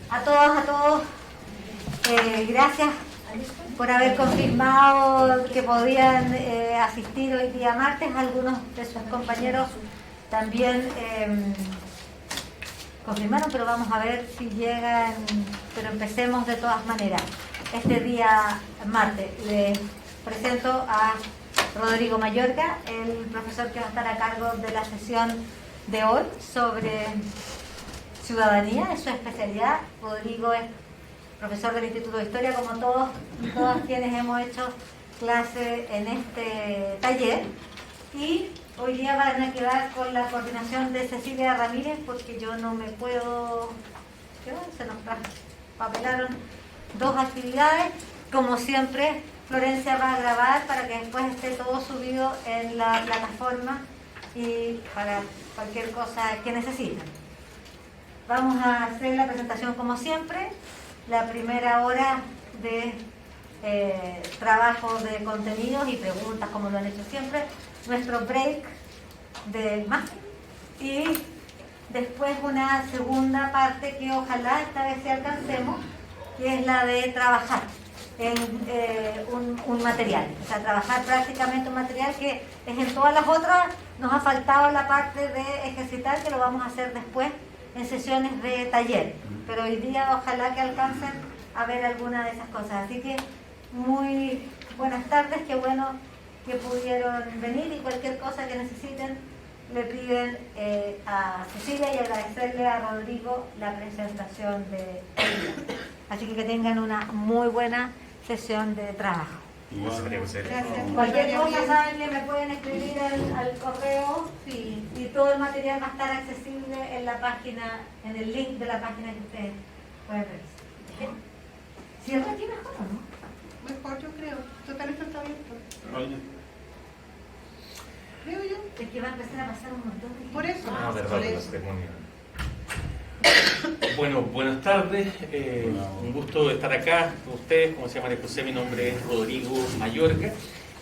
A todas, a todos, gracias por haber confirmado que podían asistir hoy día martes. Algunos de sus compañeros también confirmaron, pero vamos a ver si llegan, pero empecemos de todas maneras. Este día martes les presento a Rodrigo Mayorga, el profesor que va a estar a cargo de la sesión de hoy sobre ciudadanía, es su especialidad. Rodrigo es profesor del Instituto de Historia, como todos y todas quienes hemos hecho clase en este taller, y hoy día van a quedar con la coordinación de Cecilia Ramírez, porque yo no me puedo, se nos papelaron dos actividades. Como siempre, Florencia va a grabar para que después esté todo subido en la plataforma y para cualquier cosa que necesiten. Vamos a hacer la presentación como siempre, la primera hora de trabajo de contenidos y preguntas, como lo han hecho siempre, nuestro break de máster, y después una segunda parte que ojalá esta vez sí alcancemos, que es la de trabajar en un material, o sea, trabajar prácticamente un material que es en todas las otras. Nos ha faltado la parte de ejercitar, que lo vamos a hacer después en sesiones de taller, pero hoy día ojalá que alcancen a ver alguna de esas cosas. Así que muy buenas tardes, qué bueno que pudieron venir, y cualquier cosa que necesiten le piden a Cecilia, y agradecerle a Rodrigo la presentación de hoy día. Así que tengan una muy buena sesión de trabajo. Gracias. Cualquier cosa saben que me pueden escribir al correo, sí, y todo el material va a estar accesible en la página, en el link de la página que ustedes pueden revisar. ¿Cierra aquí mejor o no? Mejor, yo creo. Total, esto está abierto. Creo yo. Es que va a empezar a pasar un montón de... Por eso. Verdad, la ceremonia. Bueno, buenas tardes, un gusto estar acá con ustedes. Como se llama María José, mi nombre es Rodrigo Mayorga.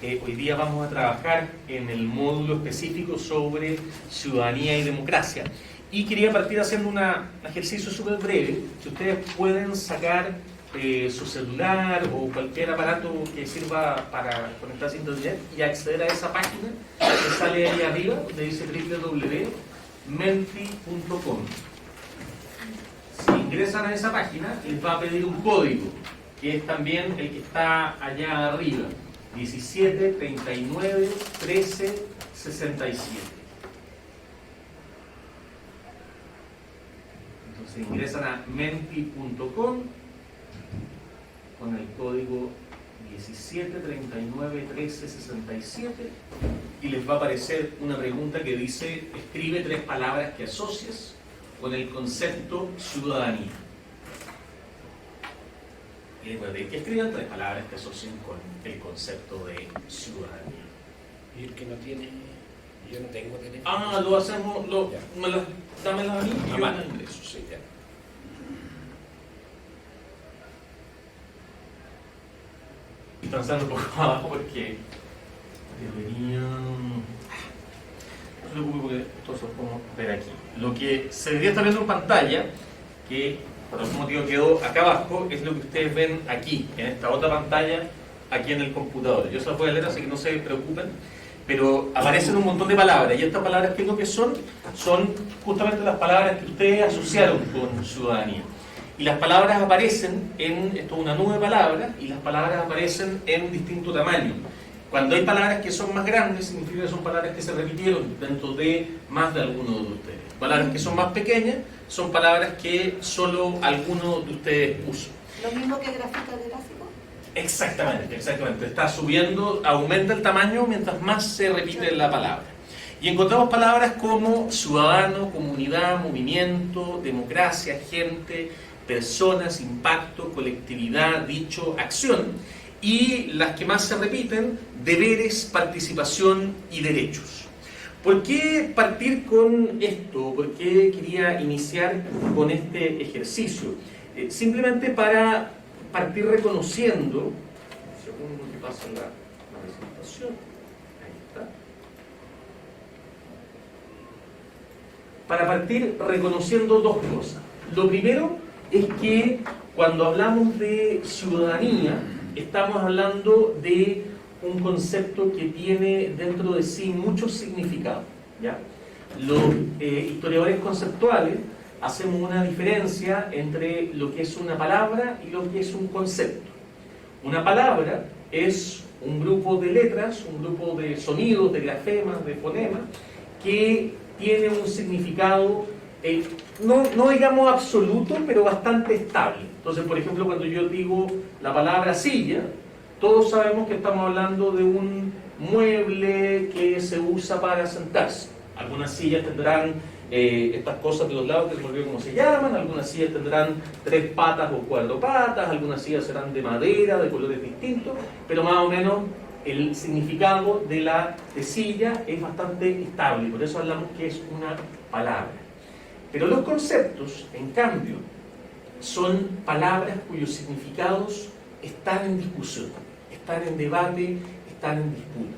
Hoy día vamos a trabajar en el módulo específico sobre ciudadanía y democracia, y quería partir haciendo un ejercicio súper breve. Si ustedes pueden sacar su celular o cualquier aparato que sirva para conectarse a internet y acceder a esa página que sale ahí arriba, donde dice www.menti.com. Si ingresan a esa página, les va a pedir un código, que es también el que está allá arriba, 17 39 13 67. Entonces ingresan a menti.com con el código 17 39 13 67, y les va a aparecer una pregunta que dice: escribe 3 palabras que asocias con el concepto ciudadanía. Y les voy a pedir que escriban 3 palabras que asocien con el concepto de ciudadanía. Y el que no tiene, yo no tengo teléfono. Lo hacemos, dámela a mí y yo la ingreso. Sí, ya. Y transando un poco abajo porque deberían... No se preocupe porque todos lo podemos ver aquí. Lo que se debería estar viendo en pantalla, que por algún motivo quedó acá abajo, es lo que ustedes ven aquí, en esta otra pantalla, aquí en el computador. Yo se las voy a leer, así que no se preocupen, pero aparecen un montón de palabras, y estas palabras, ¿qué es lo que son? Son justamente las palabras que ustedes asociaron con ciudadanía. Y las palabras aparecen en, esto es una nube de palabras, y las palabras aparecen en distinto tamaño. Cuando hay palabras que son más grandes, significa que son palabras que se repitieron dentro de más de alguno de ustedes. Palabras que son más pequeñas son palabras que solo alguno de ustedes puso. Lo mismo que grafito de gráfico. Exactamente. Está subiendo, aumenta el tamaño mientras más se repite la palabra. Y encontramos palabras como ciudadano, comunidad, movimiento, democracia, gente, personas, impacto, colectividad, dicho, acción. Y las que más se repiten: deberes, participación y derechos. ¿Por qué partir con esto? ¿Por qué quería iniciar con este ejercicio? Simplemente para partir reconociendo, un segundo que pasa la presentación, ahí está, para partir reconociendo dos cosas. Lo primero es que cuando hablamos de ciudadanía, estamos hablando de un concepto que tiene dentro de sí muchos significados, ¿ya? Los historiadores conceptuales hacemos una diferencia entre lo que es una palabra y lo que es un concepto. Una palabra es un grupo de letras, un grupo de sonidos, de grafemas, de fonemas, que tiene un significado, no digamos absoluto, pero bastante estable. Entonces, por ejemplo, cuando yo digo la palabra silla, todos sabemos que estamos hablando de un mueble que se usa para sentarse. Algunas sillas tendrán estas cosas de los lados que se me olvidó cómo se llaman, algunas sillas tendrán 3 patas o 4 patas, algunas sillas serán de madera, de colores distintos, pero más o menos el significado de silla es bastante estable, por eso hablamos que es una palabra. Pero los conceptos, en cambio, son palabras cuyos significados están en discusión, están en debate, están en disputa.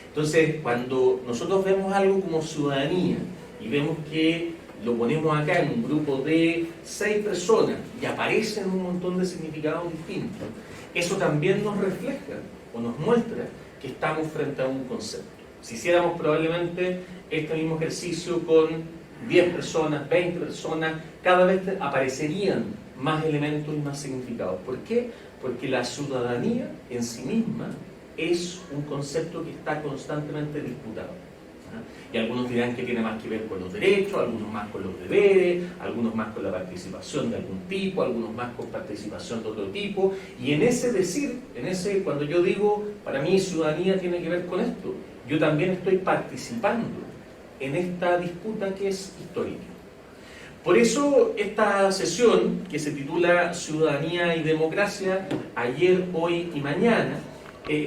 Entonces, cuando nosotros vemos algo como ciudadanía y vemos que lo ponemos acá en un grupo de 6 personas y aparecen un montón de significados distintos, eso también nos refleja o nos muestra que estamos frente a un concepto. Si hiciéramos probablemente este mismo ejercicio con 10 personas, 20 personas, cada vez aparecerían más elementos y más significados. ¿Por qué? Porque la ciudadanía en sí misma es un concepto que está constantemente disputado. Y algunos dirán que tiene más que ver con los derechos, algunos más con los deberes, algunos más con la participación de algún tipo, algunos más con participación de otro tipo. Y en ese decir, cuando yo digo, para mí ciudadanía tiene que ver con esto, yo también estoy participando en esta disputa que es histórica. Por eso esta sesión, que se titula Ciudadanía y Democracia, ayer, hoy y mañana,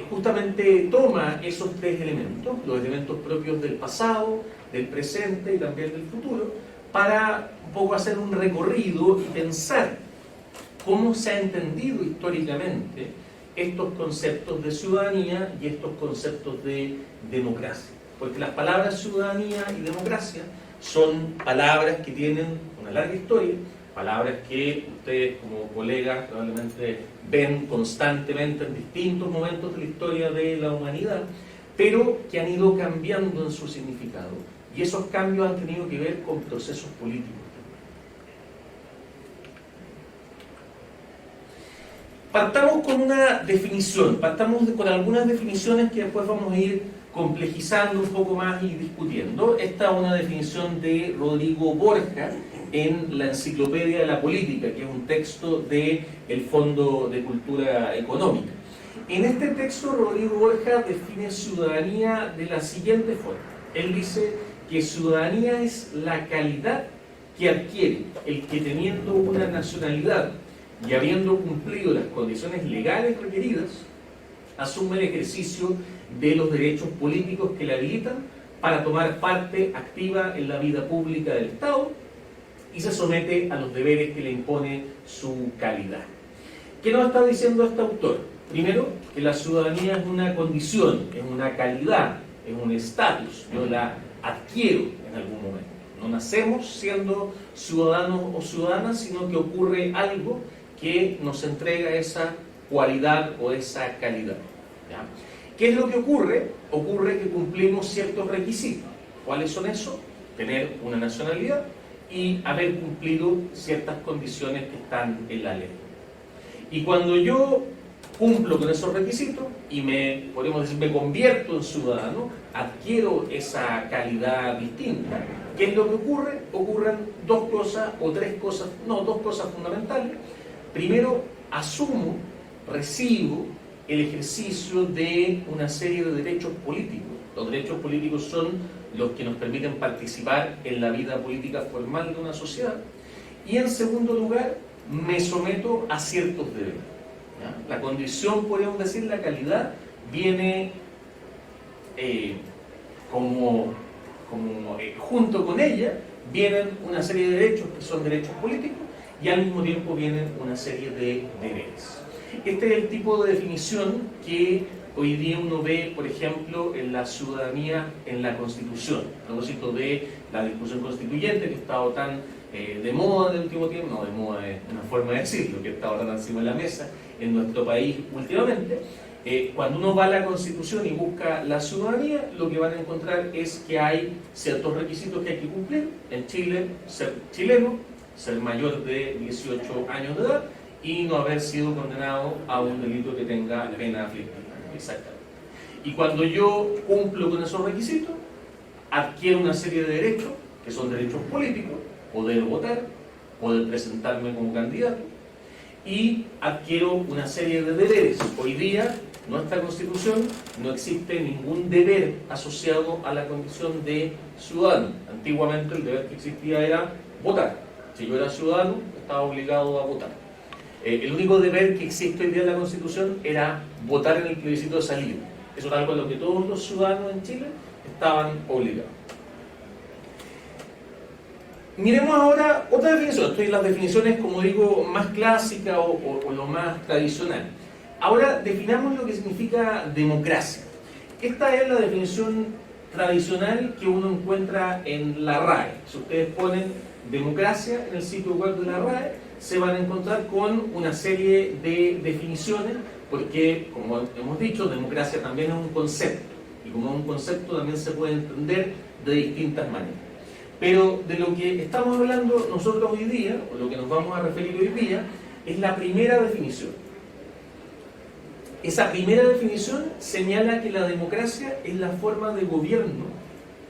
justamente toma esos 3 elementos, los elementos propios del pasado, del presente y también del futuro, para un poco hacer un recorrido y pensar cómo se ha entendido históricamente estos conceptos de ciudadanía y estos conceptos de democracia. Porque las palabras ciudadanía y democracia son palabras que tienen una larga historia, palabras que ustedes como colegas probablemente ven constantemente en distintos momentos de la historia de la humanidad, pero que han ido cambiando en su significado. Y esos cambios han tenido que ver con procesos políticos. Partamos con una definición, partamos con algunas definiciones que después vamos a ir complejizando un poco más y discutiendo. Esta es una definición de Rodrigo Borja en la Enciclopedia de la Política, que es un texto del Fondo de Cultura Económica. En este texto, Rodrigo Borja define ciudadanía de la siguiente forma. Él dice que ciudadanía es la calidad que adquiere el que, teniendo una nacionalidad y habiendo cumplido las condiciones legales requeridas, asume el ejercicio de los derechos políticos que le habilitan para tomar parte activa en la vida pública del Estado y se somete a los deberes que le impone su calidad. ¿Qué nos está diciendo este autor? Primero, que la ciudadanía es una condición, es una calidad, es un estatus. Yo la adquiero en algún momento. No nacemos siendo ciudadanos o ciudadanas, sino que ocurre algo que nos entrega esa cualidad o esa calidad. ¿Ya? ¿Qué es lo que ocurre? Ocurre que cumplimos ciertos requisitos. ¿Cuáles son esos? Tener una nacionalidad y haber cumplido ciertas condiciones que están en la ley. Y cuando yo cumplo con esos requisitos y podemos decir, me convierto en ciudadano, adquiero esa calidad distinta, ¿qué es lo que ocurre? Ocurren 2 cosas o 3 cosas, no, 2 cosas fundamentales. Primero, asumo, recibo el ejercicio de una serie de derechos políticos. Los derechos políticos son los que nos permiten participar en la vida política formal de una sociedad. Y en segundo lugar, me someto a ciertos deberes. ¿Ya? La condición, podríamos decir, la calidad, viene junto con ella, vienen una serie de derechos que son derechos políticos y al mismo tiempo vienen una serie de deberes. Este es el tipo de definición que hoy día uno ve, por ejemplo, en la ciudadanía en la Constitución, a propósito de la discusión constituyente que ha estado tan de moda en el último tiempo, no, de moda es una forma de decirlo, que está ahora encima de la mesa en nuestro país últimamente. Cuando uno va a la Constitución y busca la ciudadanía, lo que van a encontrar es que hay ciertos requisitos que hay que cumplir. En Chile, ser chileno, ser mayor de 18 años de edad y no haber sido condenado a un delito que tenga pena aflictiva. Exactamente. Y cuando yo cumplo con esos requisitos, adquiero una serie de derechos, que son derechos políticos, poder votar, poder presentarme como candidato, y adquiero una serie de deberes. Hoy día, nuestra Constitución no existe ningún deber asociado a la condición de ciudadano. Antiguamente el deber que existía era votar. Si yo era ciudadano, estaba obligado a votar. El único deber que existe hoy día en la Constitución era votar en el plebiscito de salida. Eso era algo a lo que todos los ciudadanos en Chile estaban obligados. Miremos ahora otra definición. Estoy en las definiciones, como digo, más clásicas o lo más tradicional. Ahora definamos lo que significa democracia. Esta es la definición tradicional que uno encuentra en la RAE. Si ustedes ponen democracia en el sitio web de la RAE, se van a encontrar con una serie de definiciones, porque, como hemos dicho, democracia también es un concepto, y como es un concepto también se puede entender de distintas maneras. Pero de lo que estamos hablando nosotros hoy día, o lo que nos vamos a referir hoy día, es la primera definición. Esa primera definición señala que la democracia es la forma de gobierno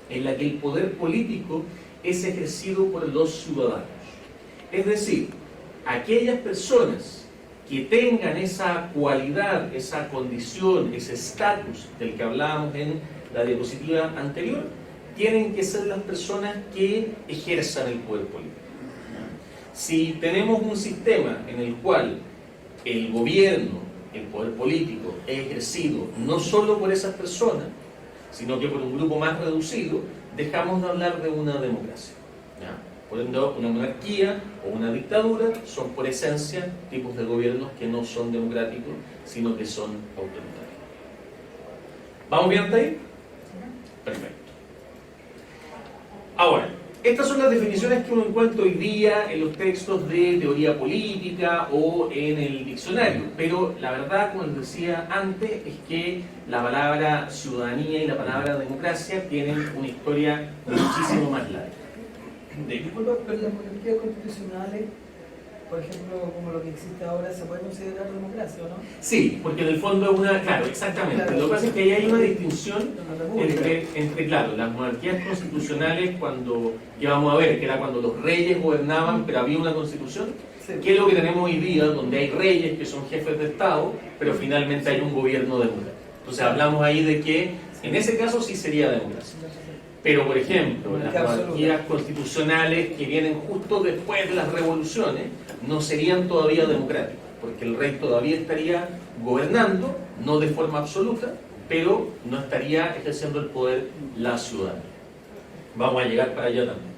en la que el poder político es ejercido por los ciudadanos. Es decir, aquellas personas que tengan esa cualidad, esa condición, ese estatus del que hablábamos en la diapositiva anterior, tienen que ser las personas que ejerzan el poder político. Si tenemos un sistema en el cual el gobierno, el poder político es ejercido no solo por esas personas, sino que por un grupo más reducido, dejamos de hablar de una democracia. ¿Ya? Por ende, una monarquía o una dictadura son por esencia tipos de gobiernos que no son democráticos, sino que son autoritarios. ¿Vamos bien hasta ahí? Perfecto. Ahora, estas son las definiciones que uno encuentra hoy día en los textos de teoría política o en el diccionario, pero la verdad, como les decía antes, es que la palabra ciudadanía y la palabra democracia tienen una historia muchísimo más larga. Disculpa, pero las monarquías constitucionales, por ejemplo, como lo que existe ahora, ¿se puede considerar democracia o no? Sí, porque en el fondo es una... Claro, exactamente. Lo que pasa es que ahí hay una distinción entre claro, las monarquías constitucionales, cuando, que vamos a ver, que era cuando los reyes gobernaban, pero había una constitución, Sí. que es lo que tenemos hoy día, donde hay reyes que son jefes de Estado, pero finalmente hay un gobierno democrático. Entonces hablamos ahí de que, en ese caso sí sería democracia. Pero, por ejemplo, las monarquías constitucionales que vienen justo después de las revoluciones no serían todavía democráticas, porque el rey todavía estaría gobernando, no de forma absoluta, pero no estaría ejerciendo el poder la ciudadanía. Vamos a llegar para allá también.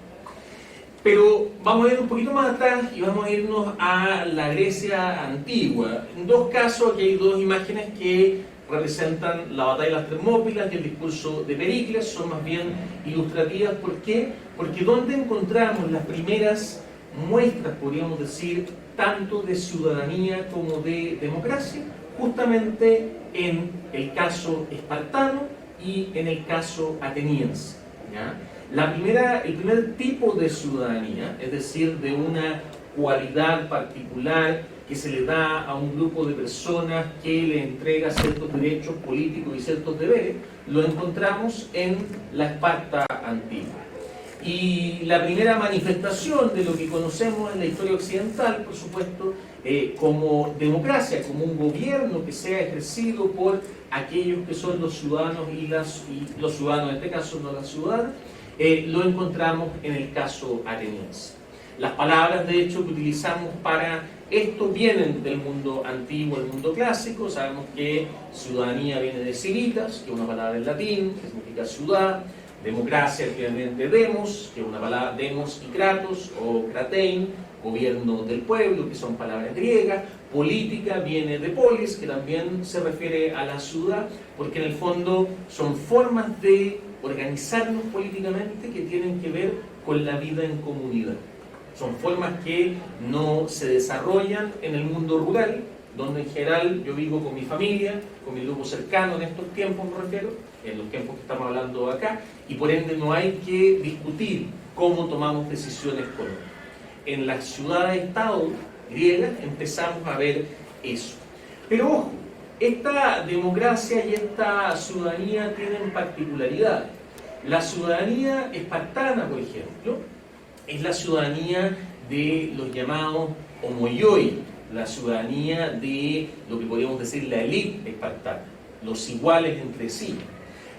Pero vamos a ir un poquito más atrás y vamos a irnos a la Grecia antigua. En dos casos, aquí hay dos imágenes que representan la batalla de las Termópilas y el discurso de Pericles, son más bien ilustrativas. ¿Por qué? Porque ¿dónde encontramos las primeras muestras, podríamos decir, tanto de ciudadanía como de democracia? Justamente en el caso espartano y en el caso ateniense. ¿Ya? El primer tipo de ciudadanía, es decir, de una cualidad particular que se le da a un grupo de personas que le entrega ciertos derechos políticos y ciertos deberes, lo encontramos en la Esparta antigua. Y la primera manifestación de lo que conocemos en la historia occidental, por supuesto, como democracia, como un gobierno que sea ejercido por aquellos que son los ciudadanos y los ciudadanos, en este caso no las ciudadanas, lo encontramos en el caso ateniense. Las palabras, de hecho, que utilizamos para esto vienen del mundo antiguo, del mundo clásico. Sabemos que ciudadanía viene de civitas, que es una palabra en latín, que significa ciudad. Democracia, que viene de demos, que es una palabra demos y kratos, o kratein, gobierno del pueblo, que son palabras griegas. Política viene de polis, que también se refiere a la ciudad, porque en el fondo son formas de organizarnos políticamente que tienen que ver con la vida en comunidad. Son formas que no se desarrollan en el mundo rural, donde en general yo vivo con mi familia, con mi grupo cercano en estos tiempos, me refiero, en los tiempos que estamos hablando acá, y por ende no hay que discutir cómo tomamos decisiones comunes. En las ciudades-estado griegas empezamos a ver eso. Pero ojo, esta democracia y esta ciudadanía tienen particularidades. La ciudadanía espartana, por ejemplo, es la ciudadanía de los llamados homoioi, la ciudadanía de lo que podríamos decir la élite espartana, los iguales entre sí.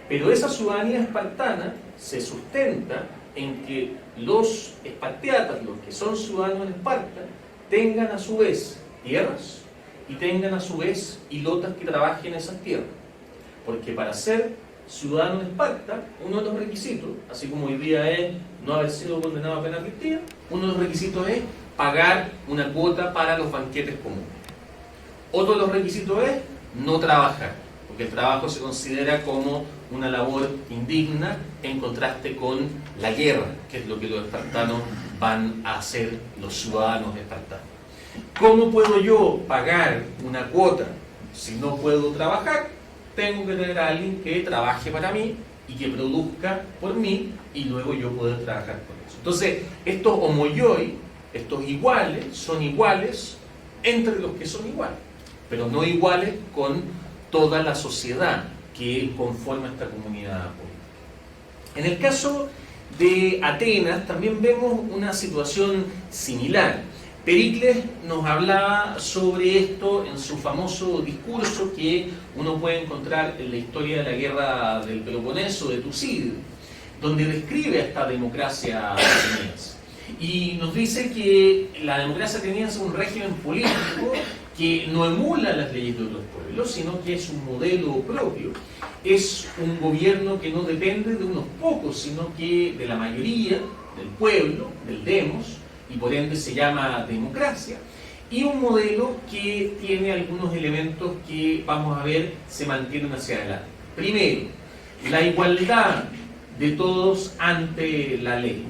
Pero esa ciudadanía espartana se sustenta en que los espartiatas, los que son ciudadanos de Esparta, tengan a su vez tierras y tengan a su vez hilotas que trabajen esas tierras. Porque para ser ciudadano de Esparta, uno de los requisitos, así como hoy día es no haber sido condenado a pena amnistía, uno de los requisitos es pagar una cuota para los banquetes comunes. Otro de los requisitos es no trabajar, porque el trabajo se considera como una labor indigna en contraste con la guerra, que es lo que los espartanos van a hacer los ciudadanos espartanos. ¿Cómo puedo yo pagar una cuota si no puedo trabajar? Tengo que tener a alguien que trabaje para mí y que produzca por mí y luego yo poder trabajar por eso. Entonces, estos homoioi, estos iguales, son iguales entre los que son iguales, pero no iguales con toda la sociedad que conforma esta comunidad política. En el caso de Atenas también vemos una situación similar. Pericles nos hablaba sobre esto en su famoso discurso que uno puede encontrar en la historia de la guerra del Peloponeso, de Tucídides, donde describe a esta democracia ateniense. Y nos dice que la democracia ateniense es un régimen político que no emula las leyes de otros pueblos, sino que es un modelo propio. Es un gobierno que no depende de unos pocos, sino que de la mayoría, del pueblo, del demos, y por ende se llama democracia, y un modelo que tiene algunos elementos que vamos a ver se mantienen hacia adelante. Primero, la igualdad de todos ante la ley.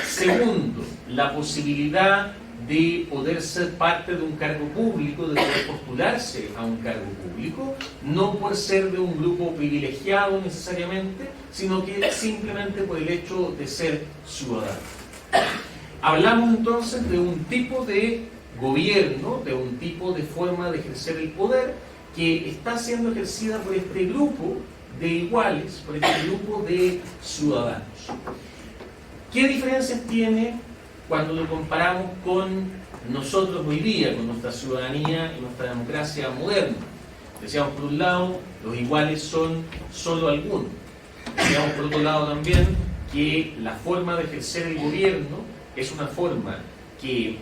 Segundo, la posibilidad de poder ser parte de un cargo público, de poder postularse a un cargo público, no por ser de un grupo privilegiado necesariamente, sino que simplemente por el hecho de ser ciudadano. Hablamos entonces de un tipo de gobierno, de un tipo de forma de ejercer el poder que está siendo ejercida por este grupo de iguales, por este grupo de ciudadanos. ¿Qué diferencias tiene cuando lo comparamos con nosotros hoy día, con nuestra ciudadanía y nuestra democracia moderna? Decíamos por un lado, los iguales son solo algunos. Decíamos por otro lado también que la forma de ejercer el gobierno es una forma que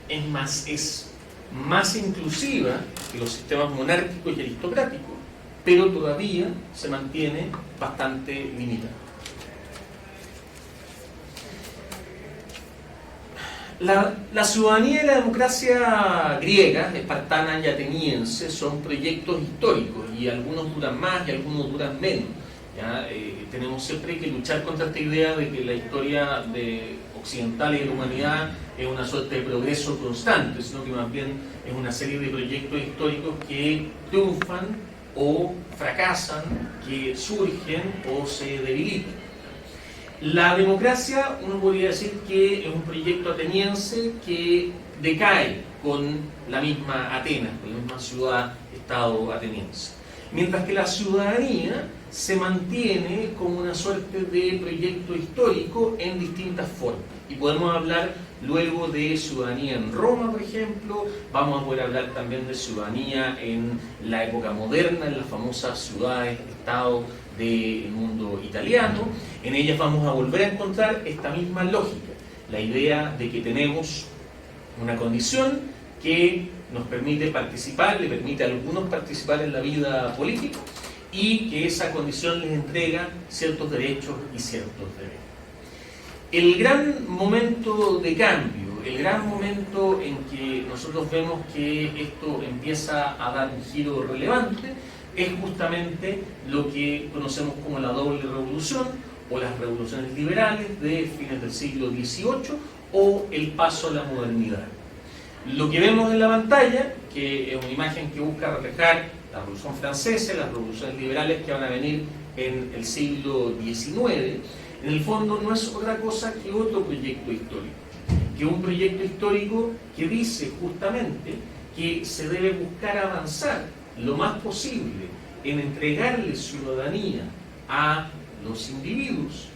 es más inclusiva que los sistemas monárquicos y aristocráticos, pero todavía se mantiene bastante limitada. La ciudadanía y la democracia griega, espartana y ateniense, son proyectos históricos y algunos duran más y algunos duran menos. ¿Ya? Tenemos siempre que luchar contra esta idea de que la historia occidental y de la humanidad es una suerte de progreso constante, sino que más bien es una serie de proyectos históricos que triunfan o fracasan, que surgen o se debilitan. La democracia, uno podría decir que es un proyecto ateniense que decae con la misma Atenas, con la misma ciudad-estado ateniense. Mientras que la ciudadanía se mantiene como una suerte de proyecto histórico en distintas formas. Y podemos hablar luego de ciudadanía en Roma, por ejemplo, vamos a poder hablar también de ciudadanía en la época moderna, en las famosas ciudades-estado del mundo italiano. En ellas vamos a volver a encontrar esta misma lógica, la idea de que tenemos una condición que nos permite participar, le permite a algunos participar en la vida política y que esa condición les entrega ciertos derechos y ciertos deberes. El gran momento de cambio, el gran momento en que nosotros vemos que esto empieza a dar un giro relevante, es justamente lo que conocemos como la doble revolución o las revoluciones liberales de fines del siglo XVIII o el paso a la modernidad. Lo que vemos en la pantalla, que es una imagen que busca reflejar la Revolución Francesa, las revoluciones liberales que van a venir en el siglo XIX, en el fondo no es otra cosa que otro proyecto histórico, que un proyecto histórico que dice justamente que se debe buscar avanzar lo más posible en entregarle ciudadanía a los individuos.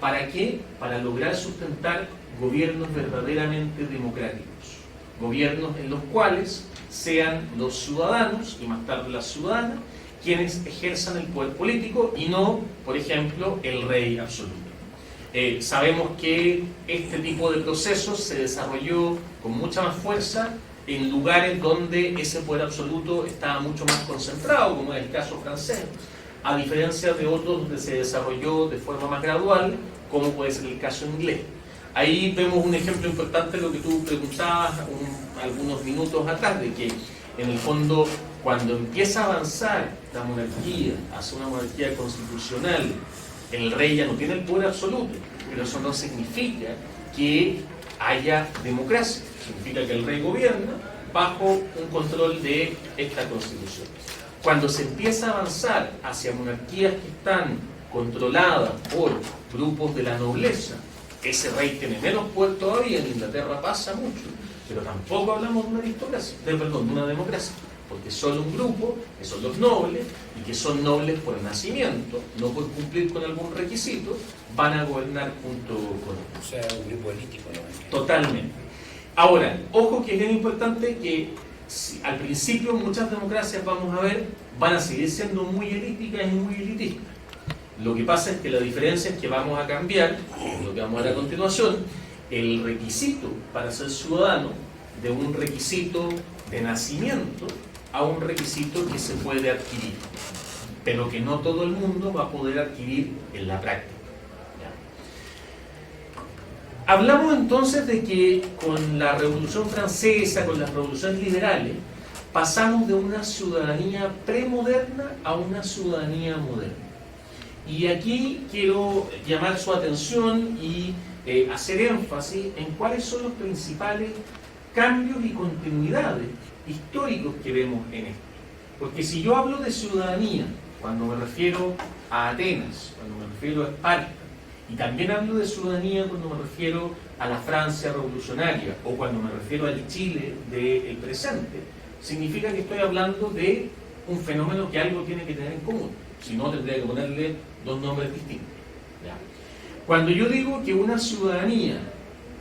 ¿Para qué? Para lograr sustentar gobiernos verdaderamente democráticos. Gobiernos en los cuales sean los ciudadanos, y más tarde las ciudadanas, quienes ejerzan el poder político y no, por ejemplo, el rey absoluto. Sabemos que este tipo de procesos se desarrolló con mucha más fuerza en lugares donde ese poder absoluto estaba mucho más concentrado, como es el caso francés, a diferencia de otros donde se desarrolló de forma más gradual, como puede ser el caso inglés. Ahí vemos un ejemplo importante de lo que tú preguntabas algunos minutos atrás, de que en el fondo cuando empieza a avanzar la monarquía hacia una monarquía constitucional, el rey ya no tiene el poder absoluto, pero eso no significa que haya democracia, significa que el rey gobierna bajo un control de esta constitución. Cuando se empieza a avanzar hacia monarquías que están controladas por grupos de la nobleza, ese rey tiene menos poder todavía. En Inglaterra pasa mucho, pero tampoco hablamos de una aristocracia, de una democracia, porque solo un grupo, que son los nobles, y que son nobles por nacimiento, no por cumplir con algún requisito, van a gobernar junto con ellos. O sea, un grupo elítico, ¿no? Totalmente. Ahora, ojo que es bien importante que al principio muchas democracias, vamos a ver, van a seguir siendo muy elíticas y muy elitistas. Lo que pasa es que la diferencia es que vamos a cambiar, lo que vamos a ver a continuación, el requisito para ser ciudadano de un requisito de nacimiento a un requisito que se puede adquirir, pero que no todo el mundo va a poder adquirir en la práctica. ¿Ya? Hablamos entonces de que con la Revolución Francesa, con las revoluciones liberales, pasamos de una ciudadanía premoderna a una ciudadanía moderna. Y aquí quiero llamar su atención y hacer énfasis en cuáles son los principales cambios y continuidades históricos que vemos en esto. Porque si yo hablo de ciudadanía, cuando me refiero a Atenas, cuando me refiero a Esparta, y también hablo de ciudadanía cuando me refiero a la Francia revolucionaria, o cuando me refiero al Chile del presente, significa que estoy hablando de un fenómeno que algo tiene que tener en común. Si no, tendría que ponerle dos nombres distintos. ¿Ya? Cuando yo digo que una ciudadanía,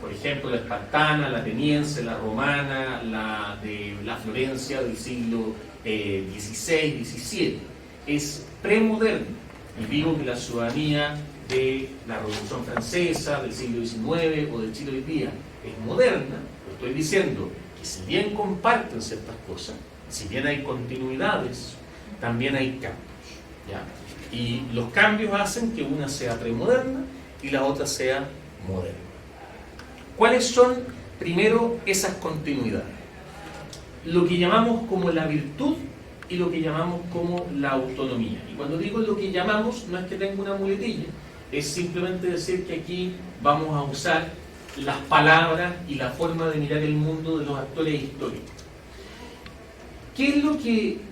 por ejemplo, la espartana, la ateniense, la romana, la de la Florencia del siglo XVI, XVII, es premoderna, y digo que la ciudadanía de la Revolución Francesa del siglo XIX o del Chile hoy día es moderna, estoy diciendo que si bien comparten ciertas cosas, si bien hay continuidades, también hay cambios. ¿Ya? Y los cambios hacen que una sea premoderna y la otra sea moderna. ¿Cuáles son, primero, esas continuidades? Lo que llamamos como la virtud y lo que llamamos como la autonomía. Y cuando digo lo que llamamos, no es que tenga una muletilla, es simplemente decir que aquí vamos a usar las palabras y la forma de mirar el mundo de los actores históricos.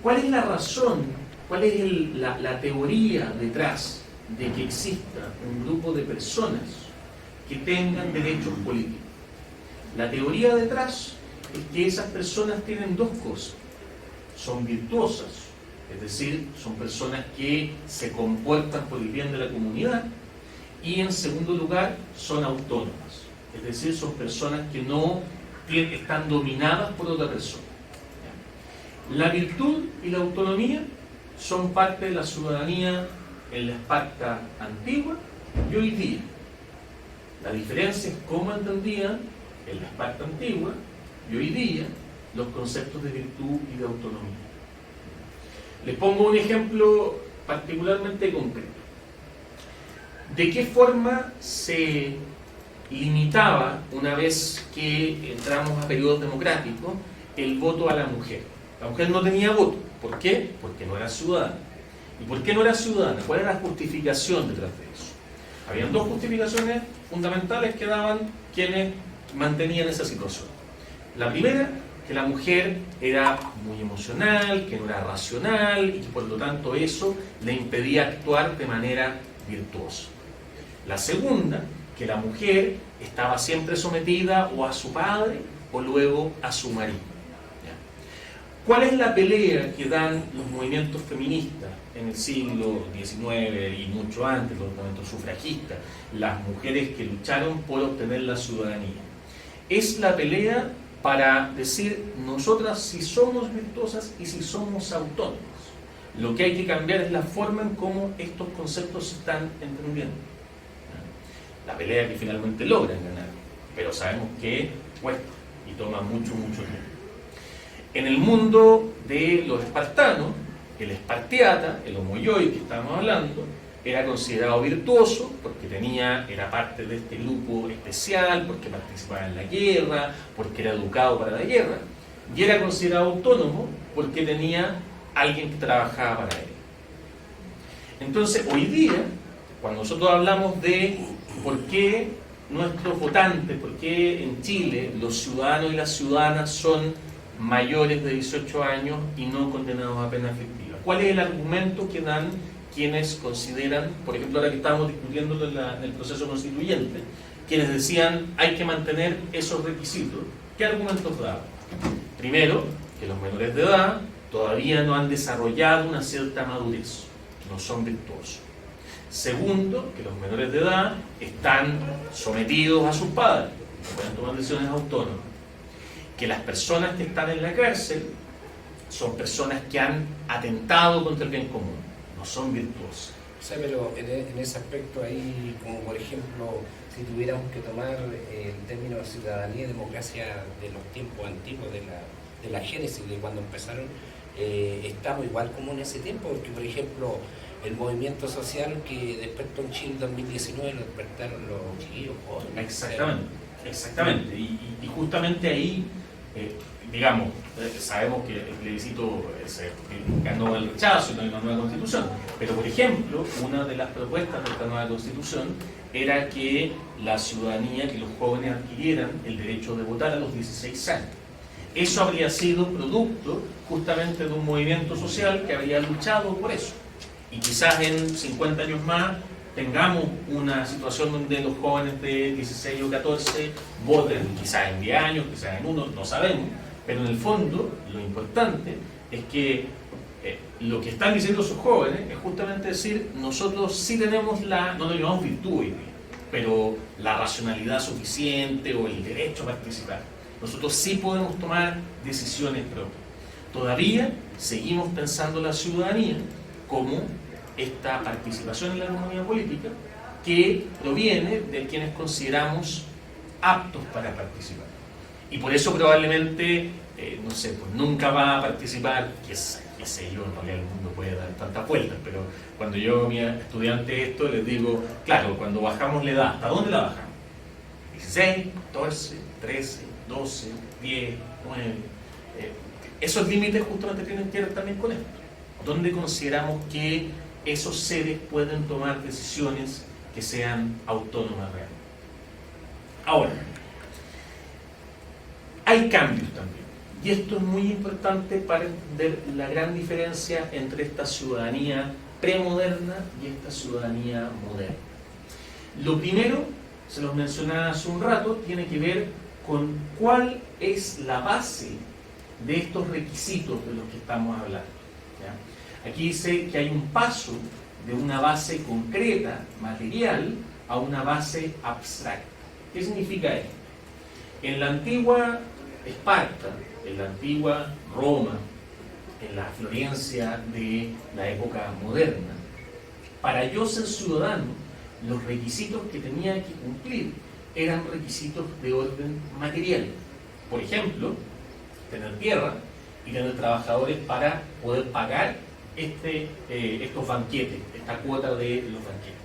¿Cuál es la razón? ¿Cuál es la teoría detrás de que exista un grupo de personas que tengan derechos políticos? La teoría detrás es que esas personas tienen dos cosas. Son virtuosas, es decir, son personas que se comportan por el bien de la comunidad, y en segundo lugar son autónomas, es decir, son personas que no están dominadas por otra persona. La virtud y la autonomía son parte de la ciudadanía en la Esparta antigua y hoy día. La diferencia es cómo entendían en la Esparta antigua y hoy día los conceptos de virtud y de autonomía. Les pongo un ejemplo particularmente concreto. ¿De qué forma se limitaba, una vez que entramos a periodos democráticos, el voto a la mujer? La mujer no tenía voto. ¿Por qué? Porque no era ciudadana. ¿Y por qué no era ciudadana? ¿Cuál era la justificación detrás de eso? Habían dos justificaciones fundamentales que daban quienes mantenían esa situación. La primera, que la mujer era muy emocional, que no era racional y que por lo tanto eso le impedía actuar de manera virtuosa. La segunda, que la mujer estaba siempre sometida o a su padre o luego a su marido. ¿Ya? ¿Cuál es la pelea que dan los movimientos feministas en el siglo XIX y mucho antes, los movimientos sufragistas, las mujeres que lucharon por obtener la ciudadanía? Es la pelea para decir, nosotras sí somos virtuosas y sí somos autónomas. Lo que hay que cambiar es la forma en cómo estos conceptos se están entendiendo. La pelea que finalmente logran ganar, pero sabemos que cuesta y toma mucho tiempo. En el mundo de los espartanos, el espartiata, el homoioi que estamos hablando, era considerado virtuoso porque era parte de este grupo especial, porque participaba en la guerra, porque era educado para la guerra, y era considerado autónomo porque tenía alguien que trabajaba para él. Entonces, hoy día, cuando nosotros hablamos de por qué nuestros votantes, por qué en Chile los ciudadanos y las ciudadanas son mayores de 18 años y no condenados a pena efectiva, ¿cuál es el argumento que dan quienes consideran, por ejemplo, ahora que estábamos discutiendo en el proceso constituyente, quienes decían hay que mantener esos requisitos? ¿Qué argumentos daban? Primero, que los menores de edad todavía no han desarrollado una cierta madurez, no son virtuosos. Segundo, que los menores de edad están sometidos a sus padres, no pueden tomar decisiones autónomas. Que las personas que están en la cárcel son personas que han atentado contra el bien común, no son virtuosas. O sea, pero en ese aspecto ahí, como por ejemplo, si tuviéramos que tomar el término de ciudadanía y democracia de los tiempos antiguos, de la génesis, de cuando empezaron, estamos igual como en ese tiempo, porque por ejemplo, el movimiento social que despertó en Chile en 2019 lo despertaron los chiquillos jóvenes. Exactamente. Y justamente ahí, digamos, sabemos que el plebiscito ganó el rechazo y no hay una nueva constitución, pero por ejemplo, una de las propuestas de esta nueva constitución era que la ciudadanía, que los jóvenes adquirieran el derecho de votar a los 16 años. Eso habría sido producto justamente de un movimiento social que habría luchado por eso. Y quizás en 50 años más tengamos una situación donde los jóvenes de 16 o 14 voten, quizás en 10 años, quizás en 1, no sabemos, pero en el fondo lo importante es que lo que están diciendo esos jóvenes es justamente decir, nosotros sí tenemos no nos llamamos virtud hoy día, pero la racionalidad suficiente o el derecho a participar. Nosotros sí podemos tomar decisiones propias. Todavía seguimos pensando la ciudadanía como esta participación en la economía política que proviene de quienes consideramos aptos para participar. Y por eso probablemente, no sé, pues nunca va a participar, qué sé yo, en realidad el mundo puede dar tantas vueltas, pero cuando yo a mi estudiante esto les digo, claro, cuando bajamos la edad, ¿hasta dónde la bajamos? 16, 14, 13, 12, 10, 9. Esos límites justamente tienen que ver también con esto. ¿Dónde consideramos que esos seres pueden tomar decisiones que sean autónomas realmente? Ahora, hay cambios también. Y esto es muy importante para entender la gran diferencia entre esta ciudadanía premoderna y esta ciudadanía moderna. Lo primero, se los mencionaba hace un rato, tiene que ver con cuál es la base de estos requisitos de los que estamos hablando. ¿Ya? Aquí dice que hay un paso de una base concreta, material, a una base abstracta. ¿Qué significa esto? En la antigua Esparta, en la antigua Roma, en la Florencia de la época moderna, para yo ser ciudadano, los requisitos que tenía que cumplir eran requisitos de orden material. Por ejemplo, tener tierra y tener trabajadores para poder pagar estos banquetes, esta cuota de los banquetes.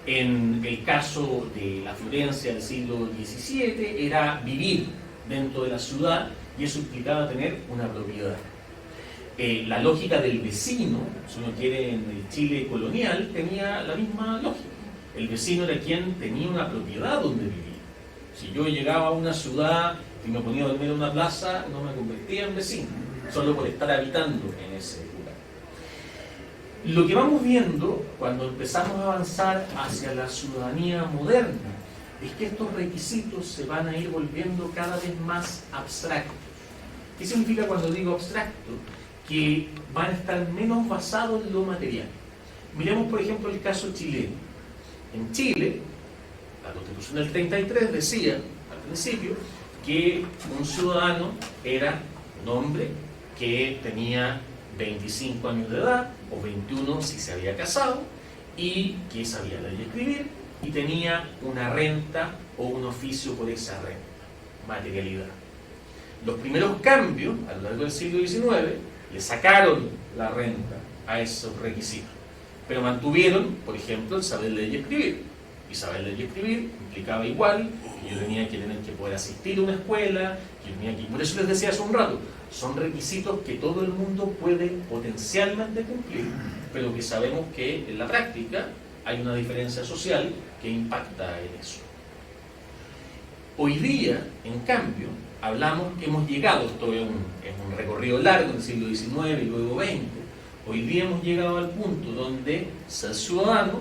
En el caso de la Florencia del siglo XVII era vivir dentro de la ciudad y eso implicaba tener una propiedad. La lógica del vecino, si uno quiere en el Chile colonial, tenía la misma lógica. El vecino era quien tenía una propiedad donde vivía. Si yo llegaba a una ciudad y me ponía a dormir en una plaza, no me convertía en vecino, solo por estar habitando en ese lugar. Lo que vamos viendo cuando empezamos a avanzar hacia la ciudadanía moderna es que estos requisitos se van a ir volviendo cada vez más abstractos. ¿Qué significa cuando digo abstracto? Que van a estar menos basados en lo material. Miremos por ejemplo el caso chileno. En Chile, la Constitución del 33 decía al principio que un ciudadano era un hombre que tenía 25 años de edad o 21 si se había casado y que sabía leer y escribir y tenía una renta o un oficio por esa renta, materialidad. Los primeros cambios a lo largo del siglo XIX le sacaron la renta a esos requisitos, pero mantuvieron, por ejemplo, el saber leer y escribir. Y saber leer y escribir implicaba igual que yo tenía que tener que poder asistir a una escuela, que yo tenía que... Por eso les decía hace un rato, son requisitos que todo el mundo puede potencialmente cumplir, pero que sabemos que en la práctica hay una diferencia social que impacta en eso. Hoy día, en cambio, hablamos que hemos llegado, esto es un recorrido largo en el siglo XIX y luego XX, hoy día hemos llegado al punto donde ser ciudadano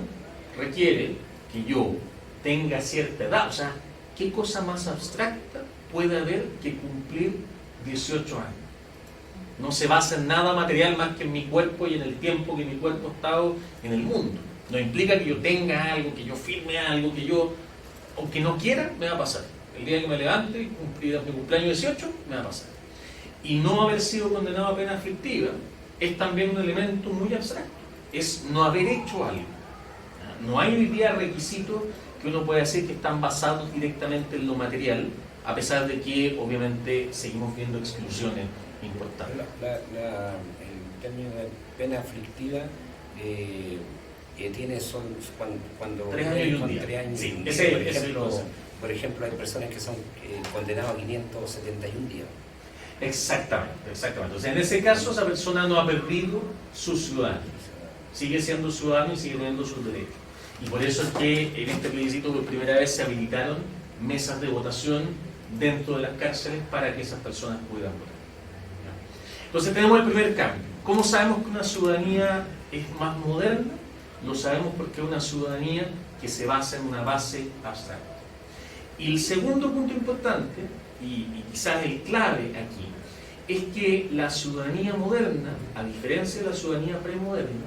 requiere que yo tenga cierta edad. O sea, ¿qué cosa más abstracta puede haber que cumplir 18 años? No se basa en nada material más que en mi cuerpo y en el tiempo que mi cuerpo ha estado en el mundo. No implica que yo tenga algo, que yo firme algo, que yo, aunque no quiera, me va a pasar. El día que me levante y cumplir mi cumpleaños 18, me va a pasar. Y no haber sido condenado a pena aflictiva es también un elemento muy abstracto. Es no haber hecho algo. No hay hoy día requisitos que uno pueda decir que están basados directamente en lo material, a pesar de que obviamente seguimos viendo exclusiones importantes. El término de pena aflictiva tiene cuando 3 años y un día. 3 años Sí, y un día. ese Por ejemplo, hay personas que son condenadas a 571 días. Exactamente. Entonces, en ese caso, esa persona no ha perdido su ciudadanía. Sigue siendo ciudadano y sigue teniendo sus derechos. Y por eso es que en este plebiscito por primera vez se habilitaron mesas de votación dentro de las cárceles para que esas personas puedan votar. Entonces tenemos el primer cambio. ¿Cómo sabemos que una ciudadanía es más moderna? Lo sabemos porque es una ciudadanía que se basa en una base abstracta. Y el segundo punto importante, y quizás el clave aquí, es que la ciudadanía moderna, a diferencia de la ciudadanía premoderna,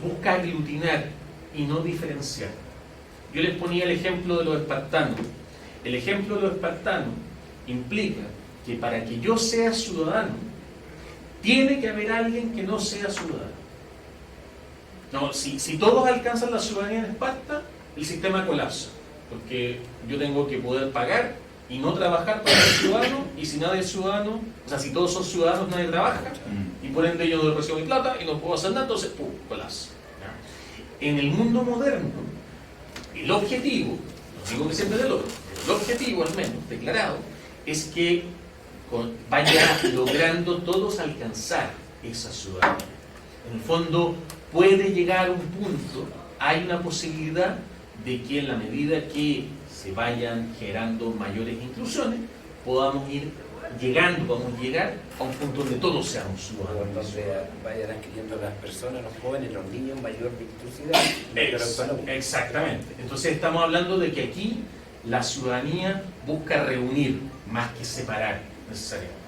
busca aglutinar y no diferenciar. Yo les ponía el ejemplo de los espartanos. El ejemplo de los espartanos implica que para que yo sea ciudadano, tiene que haber alguien que no sea ciudadano. No, si todos alcanzan la ciudadanía en Esparta, el sistema colapsa, porque yo tengo que poder pagar y no trabajar para ser ciudadano, y si nadie es ciudadano, o sea, si todos son ciudadanos, nadie trabaja, y por ende yo no recibo mi plata y no puedo hacer nada, entonces ¡pum! Colapsa. En el mundo moderno, el objetivo, no digo que siempre del otro, el objetivo al menos declarado, es que vaya logrando todos alcanzar esa ciudadanía. En el fondo, puede llegar a un punto, hay una posibilidad de que en la medida que se vayan generando mayores inclusiones, podamos ir llegando, podamos llegar a un punto donde todos seamos ciudadanos. Donde vayan adquiriendo las personas, los jóvenes, los niños, mayor virtuosidad, mayor autonomía. Exactamente. Entonces estamos hablando de que aquí la ciudadanía busca reunir más que separar necesariamente.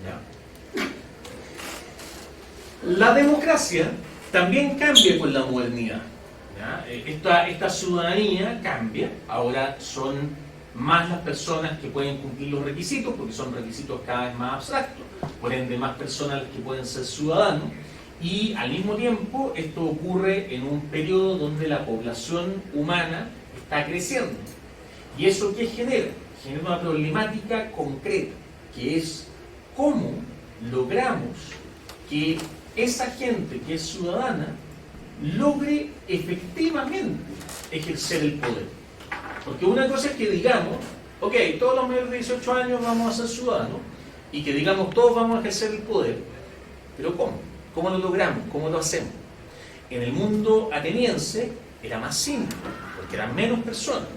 ¿Ya? La democracia también cambia con la modernidad. Esta ciudadanía cambia, ahora son más las personas que pueden cumplir los requisitos, porque son requisitos cada vez más abstractos, por ende más personas las que pueden ser ciudadanos, y al mismo tiempo esto ocurre en un periodo donde la población humana está creciendo. ¿Y eso qué genera? Genera una problemática concreta, que es cómo logramos que esa gente que es ciudadana logre efectivamente ejercer el poder. Porque una cosa es que digamos, ok, todos los mayores de 18 años vamos a ser ciudadanos, y que digamos todos vamos a ejercer el poder, pero ¿cómo? ¿Cómo lo logramos? ¿Cómo lo hacemos? En el mundo ateniense era más simple, porque eran menos personas.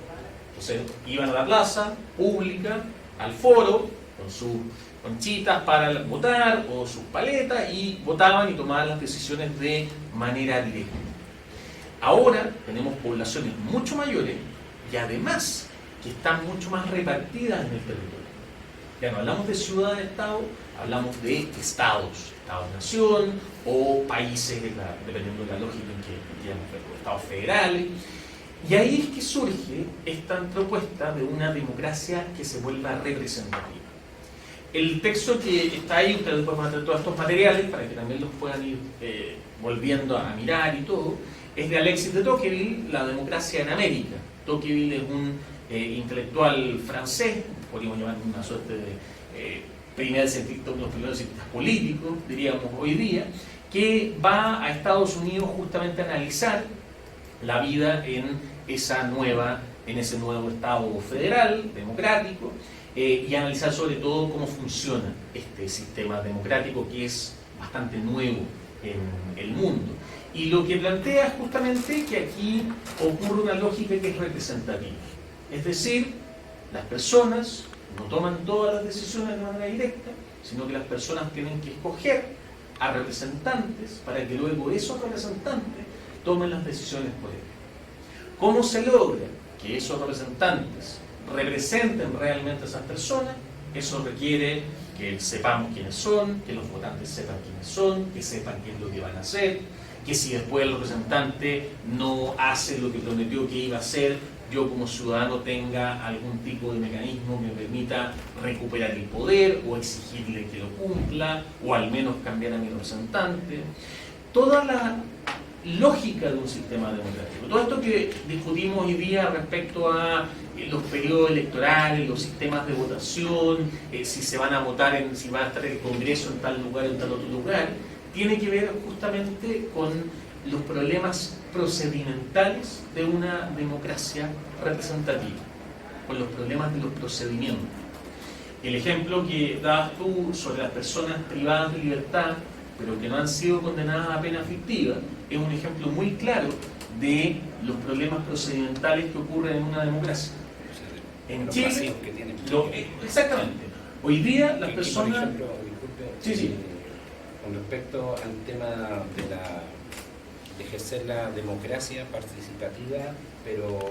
Entonces iban a la plaza pública, al foro, con sus conchitas para votar o sus paletas, y votaban y tomaban las decisiones de manera directa. Ahora tenemos poblaciones mucho mayores y además que están mucho más repartidas en el territorio. Ya no hablamos de ciudades-estado, hablamos de estados, estados-nación o países, dependiendo de la lógica en que quieran verlo, estados federales. Y ahí es que surge esta propuesta de una democracia que se vuelva representativa. El texto que está ahí, ustedes pueden tener todos estos materiales para que también los puedan ir volviendo a mirar y todo, es de Alexis de Tocqueville, La democracia en América. Tocqueville es un intelectual francés, podríamos llamar una suerte de primer cientista, uno de los primeros cientistas políticos, diríamos hoy día, que va a Estados Unidos justamente a analizar la vida en ese nuevo Estado federal, democrático, y analizar sobre todo cómo funciona este sistema democrático que es bastante nuevo en el mundo. Y lo que plantea es justamente que aquí ocurre una lógica que es representativa. Es decir, las personas no toman todas las decisiones de manera directa, sino que las personas tienen que escoger a representantes para que luego esos representantes tomen las decisiones por ellos. ¿Cómo se logra que esos representantes representen realmente a esas personas? Eso requiere que sepamos quiénes son, que los votantes sepan quiénes son, que sepan qué es lo que van a hacer, que si después el representante no hace lo que prometió que iba a hacer, yo como ciudadano tenga algún tipo de mecanismo que me permita recuperar el poder o exigirle que lo cumpla o al menos cambiar a mi representante. Toda la lógica de un sistema democrático, todo esto que discutimos hoy día respecto a los periodos electorales, los sistemas de votación, si se van a votar, si va a estar el Congreso en tal lugar o en tal otro lugar, tiene que ver justamente con los problemas procedimentales de una democracia representativa, con los problemas de los procedimientos. El ejemplo que dabas tú sobre las personas privadas de libertad, pero que no han sido condenadas a pena fictiva, es un ejemplo muy claro de los problemas procedimentales que ocurren en una democracia. En los Chile, vacíos que tienen. exactamente. Hoy día las personas... Por ejemplo, disculpe, Sí. Con respecto al tema de ejercer la democracia participativa, pero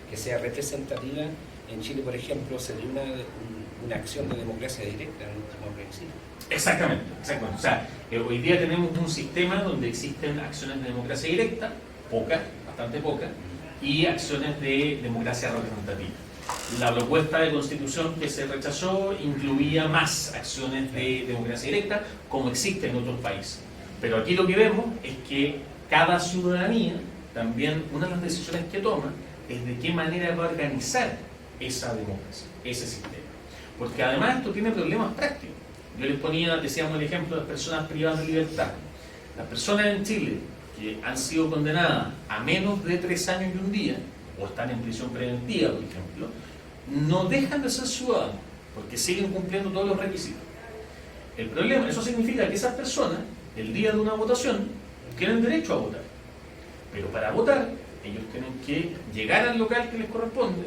que sea representativa, en Chile, por ejemplo, se dio una acción de democracia directa en el último plebiscito. Exactamente. O sea, hoy día tenemos un sistema donde existen acciones de democracia directa, pocas, bastante pocas, y acciones de democracia representativa. La propuesta de constitución que se rechazó incluía más acciones de democracia directa, como existe en otros países. Pero aquí lo que vemos es que cada ciudadanía, también una de las decisiones que toma, es de qué manera va a organizar esa democracia, ese sistema. Porque además esto tiene problemas prácticos. Yo les decíamos el ejemplo de las personas privadas de libertad. Las personas en Chile que han sido condenadas a menos de 3 años y un día, o están en prisión preventiva, por ejemplo, no dejan de ser ciudadanos, porque siguen cumpliendo todos los requisitos. El problema, eso significa que esas personas, el día de una votación, tienen derecho a votar. Pero para votar, ellos tienen que llegar al local que les corresponde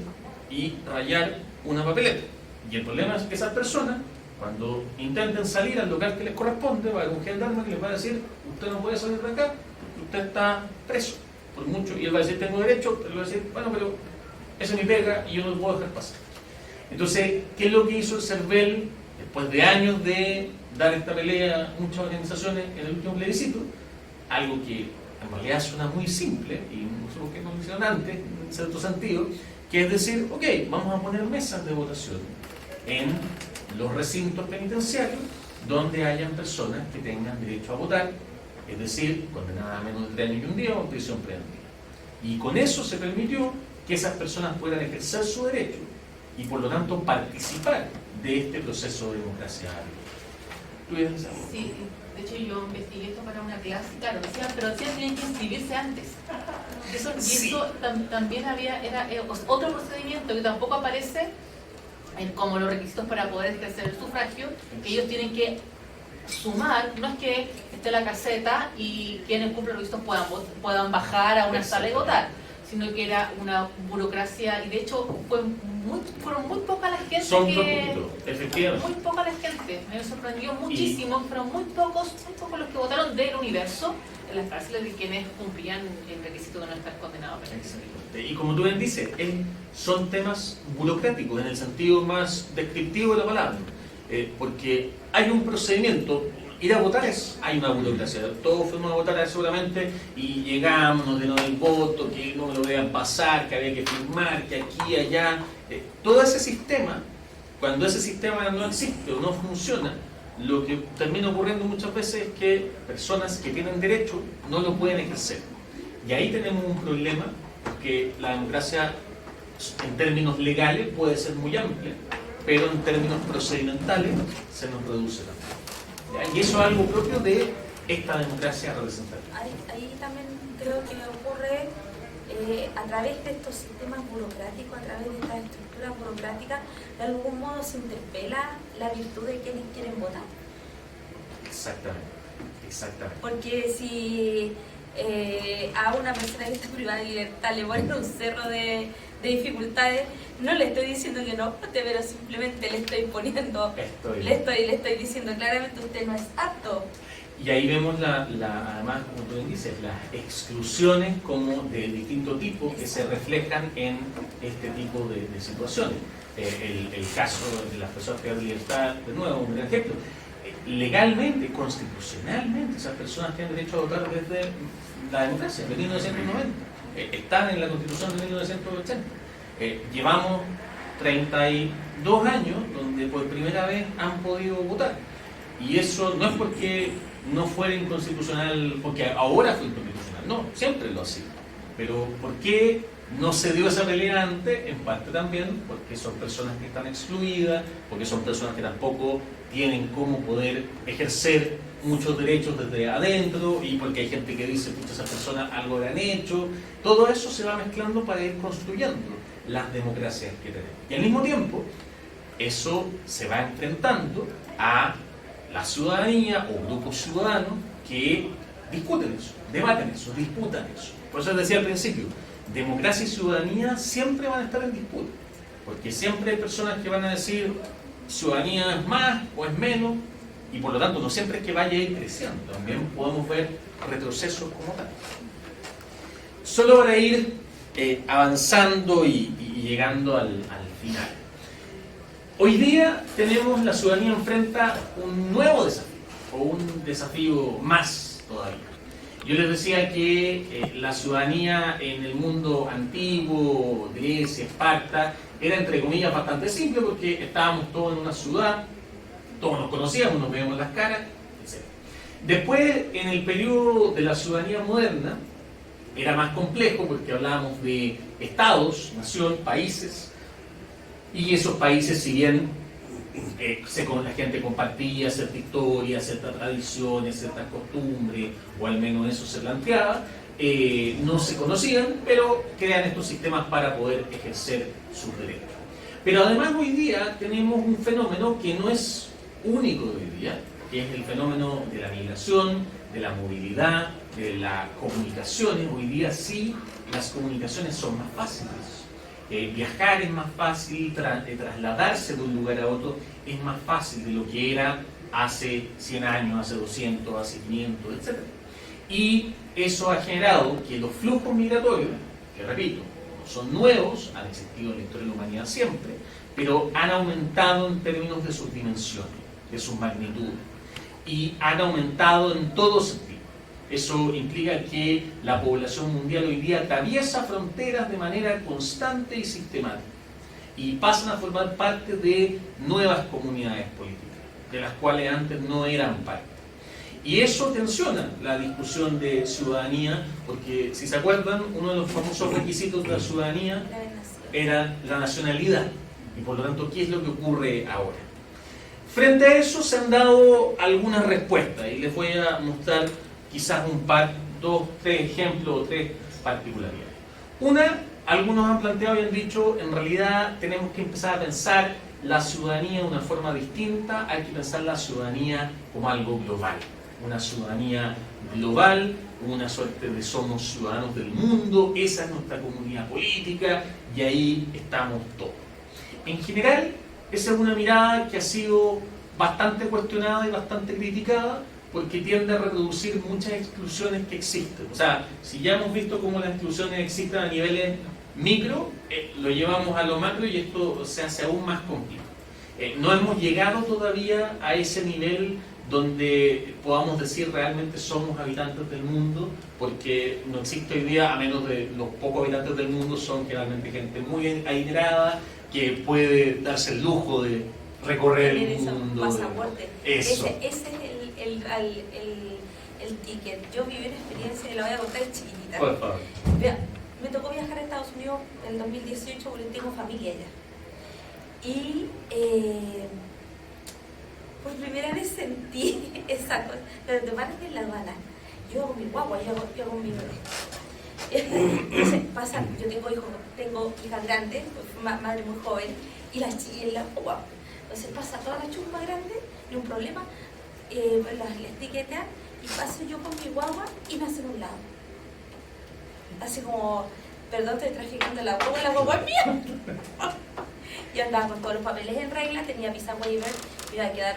y rayar una papeleta. Y el problema es que esas personas, cuando intenten salir al local que les corresponde, va a haber un gendarme que les va a decir: usted no puede salir de acá porque usted está preso por mucho, y él va a decir: tengo derecho, él va a decir: bueno, pero esa es mi pega y yo no lo puedo dejar pasar. Entonces, ¿qué es lo que hizo el CERVEL después de años de dar esta pelea a muchas organizaciones en el último plebiscito? Algo que en realidad suena muy simple, y no sé por qué no lo hicieron antes, en cierto sentido, que es decir: ok, vamos a poner mesas de votación en los recintos penitenciarios donde hayan personas que tengan derecho a votar, es decir, condenadas a menos de 3 años y un día o en prisión preventiva. Y con eso se permitió que esas personas puedan ejercer su derecho y por lo tanto participar de este proceso de democracia. Sí, de hecho yo investigué esto para una clase, claro, pero decían que tenían que inscribirse antes. Eso, y eso también era otro procedimiento que tampoco aparece como los requisitos para poder ejercer el sufragio, que ellos tienen que sumar, no es que esté la caseta y quienes cumplen los requisitos puedan bajar a una sala y votar, sino que era una burocracia, y de hecho fueron muy poca la gente Son que... poquitos, efectivamente. Muy poca la gente, me sorprendió muchísimo, fueron muy pocos los que votaron del universo en las cárceles de quienes cumplían el requisito de no estar condenados. Exactamente. Y como tú bien dices, son temas burocráticos en el sentido más descriptivo de la palabra, porque hay un procedimiento. Ir a votar hay una burocracia. Todos fuimos a votar seguramente y llegamos, nos dieron el voto, que no me lo vean pasar, que había que firmar, que aquí, allá. Todo ese sistema, cuando ese sistema no existe o no funciona, lo que termina ocurriendo muchas veces es que personas que tienen derecho no lo pueden ejercer. Y ahí tenemos un problema, que la democracia en términos legales puede ser muy amplia, pero en términos procedimentales se nos reduce también. Y eso es algo propio de esta democracia representativa. Ahí también creo que ocurre a través de estos sistemas burocráticos, a través de estas estructuras burocráticas, de algún modo se interpela la virtud de quienes quieren votar. Exactamente. Porque si a una persona que está privada de libertad le ponen un cerro de dificultades, no le estoy diciendo que no vote, pero simplemente le estoy poniendo, le estoy diciendo claramente usted no es apto. Y ahí vemos además, como tú bien dices, las exclusiones como de distinto tipo que se reflejan en este tipo de situaciones. El caso de las personas que dan libertad, de nuevo, un gran ejemplo. Legalmente, constitucionalmente, esas personas tienen derecho a votar desde la democracia, de 1990. Están en la Constitución de 1980. Llevamos 32 años donde por primera vez han podido votar. Y eso no es porque no fuera inconstitucional, porque ahora fue inconstitucional, no, siempre lo ha sido. Pero ¿por qué no se dio esa pelea antes? En parte también porque son personas que están excluidas, porque son personas que tampoco tienen cómo poder ejercer muchos derechos desde adentro, y porque hay gente que dice que esas personas algo le han hecho. Todo eso se va mezclando para ir construyendo las democracias que tenemos. Y al mismo tiempo, eso se va enfrentando a la ciudadanía o grupos ciudadanos que discuten eso, debaten eso, disputan eso. Por eso les decía al principio, democracia y ciudadanía siempre van a estar en disputa, porque siempre hay personas que van a decir ciudadanía es más o es menos, y por lo tanto no siempre es que vaya a ir creciendo, también podemos ver retrocesos como tal. Solo para ir avanzando y llegando al final. Hoy día la ciudadanía enfrenta un nuevo desafío, o un desafío más todavía. Yo les decía que la ciudadanía en el mundo antiguo, Grecia, Esparta, era entre comillas bastante simple porque estábamos todos en una ciudad, todos nos conocíamos, nos veíamos las caras, etc. Después, en el periodo de la ciudadanía moderna, era más complejo porque hablábamos de estados, nación, países, y esos países, si bien la gente compartía cierta historia, ciertas tradiciones, ciertas costumbres, o al menos eso se planteaba, no se conocían, pero crean estos sistemas para poder ejercer sus derechos. Pero además hoy día tenemos un fenómeno que no es único de hoy día, que es el fenómeno de la migración, de la movilidad, de las comunicaciones. Hoy día sí, las comunicaciones son más fáciles. Viajar es más fácil, trasladarse de un lugar a otro es más fácil de lo que era hace 100 años, hace 200, hace 500, etc. Y eso ha generado que los flujos migratorios, que repito, no son nuevos, han existido en la historia de la humanidad siempre, pero han aumentado en términos de sus dimensiones, de sus magnitudes, y han aumentado en todo sentido. Eso implica que la población mundial hoy día atraviesa fronteras de manera constante y sistemática y pasan a formar parte de nuevas comunidades políticas, de las cuales antes no eran parte. Y eso tensiona la discusión de ciudadanía, porque si se acuerdan, uno de los famosos requisitos de la ciudadanía era la nacionalidad, y por lo tanto, ¿qué es lo que ocurre ahora? Frente a eso se han dado algunas respuestas, y les voy a mostrar quizás dos, tres ejemplos o tres particularidades. Una, algunos han planteado y han dicho, en realidad tenemos que empezar a pensar la ciudadanía de una forma distinta, hay que pensar la ciudadanía como algo global, una ciudadanía global una suerte de somos ciudadanos del mundo, esa es nuestra comunidad política y ahí estamos todos. En general, esa es una mirada que ha sido bastante cuestionada y bastante criticada porque tiende a reproducir muchas exclusiones que existen. O sea, si ya hemos visto cómo las exclusiones existen a niveles micro, lo llevamos a lo macro y esto se hace aún más complejo. No hemos llegado todavía a ese nivel donde podamos decir realmente somos habitantes del mundo, porque no existe hoy día, a menos de los pocos habitantes del mundo, son generalmente gente muy adinerada, que puede darse el lujo de recorrer el mundo. Pasaporte. Eso. Ese es el ticket. Yo viví una experiencia y la voy a contar chiquitita. Por favor. Mira, me tocó viajar a Estados Unidos en el 2018 porque tengo familia allá. Y por primera vez sentí esa cosa. Pero te paras en la aduana. Yo hago mi guagua, yo hago mi bebé. Entonces pasa, yo tengo hijas grandes, madre muy joven, y las guagua. Entonces pasa toda la chumba grande, ni un problema, las etiquetan y paso yo con mi guagua y me hacen un lado. Así como, perdón, estoy traficando la guagua es mía. Yo andaba con todos los papeles en regla, tenía visa waiver, me iba a quedar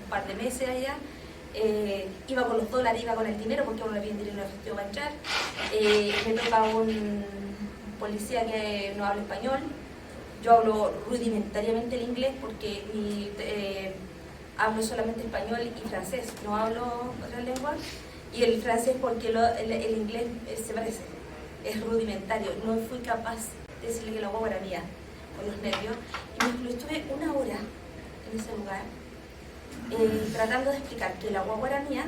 un par de meses allá. Iba con los dólares, iba con el dinero porque uno le pide dinero efectivo para entrar. Me toca un policía que no habla español. Yo hablo rudimentariamente el inglés porque hablo solamente español y francés, no hablo otras lenguas. Y el francés porque el inglés se parece, es rudimentario. No fui capaz de decirle que la guagua era mía por los nervios. Y me estuve una hora en ese lugar. Tratando de explicar que la guagua era mía,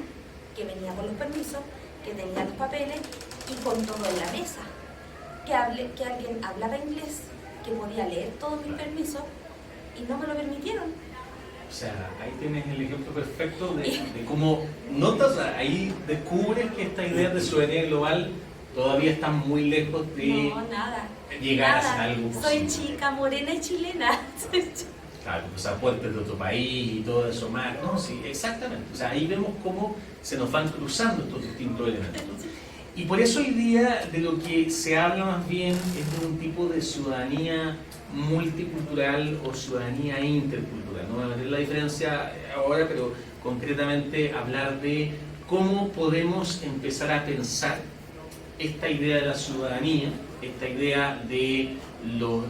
que venía con los permisos, que tenía los papeles y con todo en la mesa. Que alguien hablaba inglés, que podía leer todos mis permisos y no me lo permitieron. O sea, ahí tienes el ejemplo perfecto de cómo notas, ahí descubres que esta idea de soberanía global todavía está muy lejos de llegar a ser algo Soy posible. chica, morena y chilena. Claro, pasaportes de otro país y todo eso más. No, sí, exactamente. O sea, ahí vemos cómo se nos van cruzando estos distintos elementos. Y por eso hoy día de lo que se habla más bien es de un tipo de ciudadanía multicultural o ciudadanía intercultural. No voy a meter la diferencia ahora, pero concretamente hablar de cómo podemos empezar a pensar esta idea de la ciudadanía, esta idea de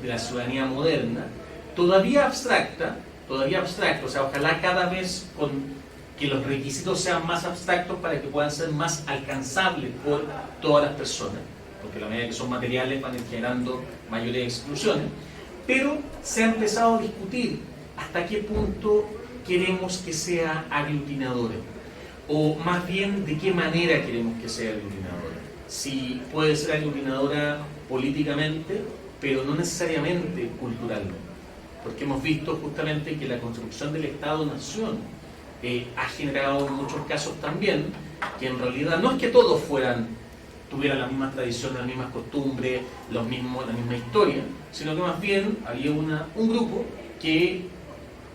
la ciudadanía moderna, todavía abstracta, o sea, ojalá cada vez que los requisitos sean más abstractos para que puedan ser más alcanzables por todas las personas, porque a la medida que son materiales van generando mayores exclusiones, pero se ha empezado a discutir hasta qué punto queremos que sea aglutinadora, o más bien de qué manera queremos que sea aglutinadora. Si puede ser aglutinadora políticamente, pero no necesariamente culturalmente. Porque hemos visto justamente que la construcción del Estado-Nación ha generado en muchos casos también que en realidad no es que todos tuvieran las mismas tradiciones, las mismas costumbres, la misma historia, sino que más bien había un grupo que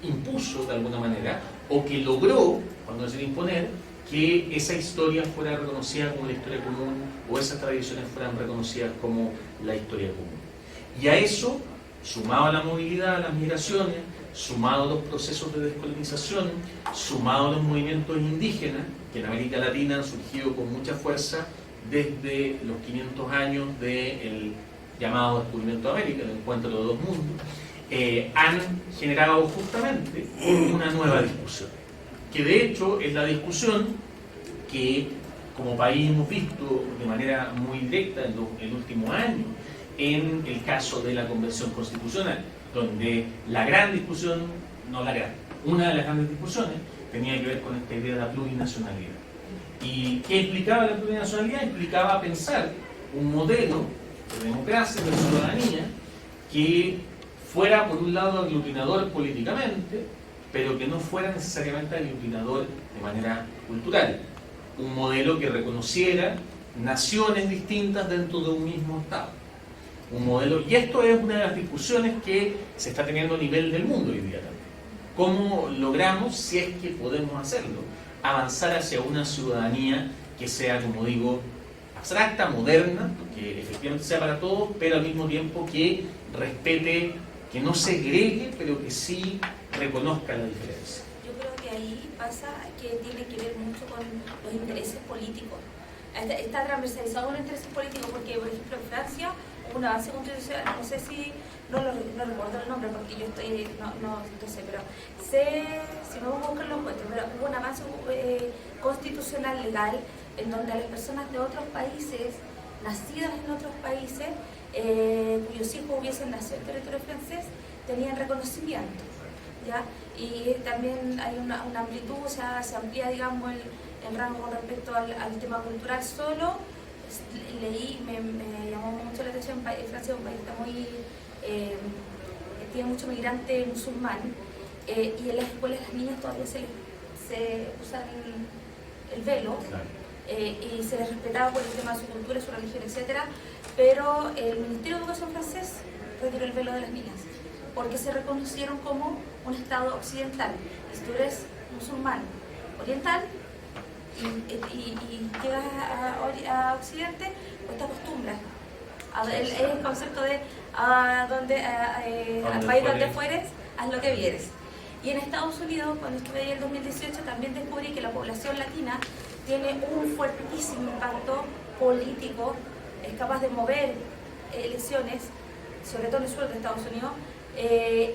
impuso de alguna manera o que logró, cuando decía imponer, que esa historia fuera reconocida como la historia común o esas tradiciones fueran reconocidas como la historia común. Y a eso, sumado a la movilidad, a las migraciones, sumado a los procesos de descolonización, sumado a los movimientos indígenas, que en América Latina han surgido con mucha fuerza desde los 500 años del llamado descubrimiento de América, el encuentro de los dos mundos, han generado justamente una nueva discusión, que de hecho es la discusión que como país hemos visto de manera muy directa en el último año, en el caso de la Convención Constitucional, donde la gran discusión, una de las grandes discusiones tenía que ver con esta idea de la plurinacionalidad. ¿Y qué implicaba la plurinacionalidad? Implicaba pensar un modelo de democracia, de ciudadanía, que fuera por un lado aglutinador políticamente, pero que no fuera necesariamente aglutinador de manera cultural. Un modelo que reconociera naciones distintas dentro de un mismo Estado. Un modelo, y esto es una de las discusiones que se está teniendo a nivel del mundo hoy día también. ¿Cómo logramos, si es que podemos hacerlo, avanzar hacia una ciudadanía que sea, como digo, abstracta, moderna, que efectivamente sea para todos, pero al mismo tiempo que respete, que no segregue, pero que sí reconozca la diferencia. Yo creo que ahí pasa que tiene que ver mucho con los intereses políticos. Está transversalizado con los intereses políticos porque, por ejemplo, en Francia hubo un avance constitucional, no sé si, no recuerdo el nombre porque yo estoy, no sé, pero sé, si me voy a buscar lo encuentro, pero hubo un avance constitucional legal en donde a las personas de otros países, nacidas en otros países, cuyos hijos hubiesen nacido en territorio francés, tenían reconocimiento, ¿ya? Y también hay una amplitud, o sea, se amplía, digamos, el rango con respecto al tema cultural. Solo leí, me llamó mucho la atención, Francia es un país muy, tiene mucho migrante musulmán, y en las escuelas las niñas todavía se usan el velo. Claro. Y se les respetaba por el tema de su cultura, su religión, etc. Pero el Ministerio de Educación francés retiró el velo de las niñas porque se reconocieron como un Estado occidental. Y si tú eres musulmán oriental y llegas a Occidente, pues te acostumbras. El concepto de al país donde fueres, haz lo que vieres. Y en Estados Unidos, cuando estuve ahí en el 2018, también descubrí que la población latina tiene un fuertísimo impacto político, es capaz de mover elecciones, sobre todo en el sur de Estados Unidos,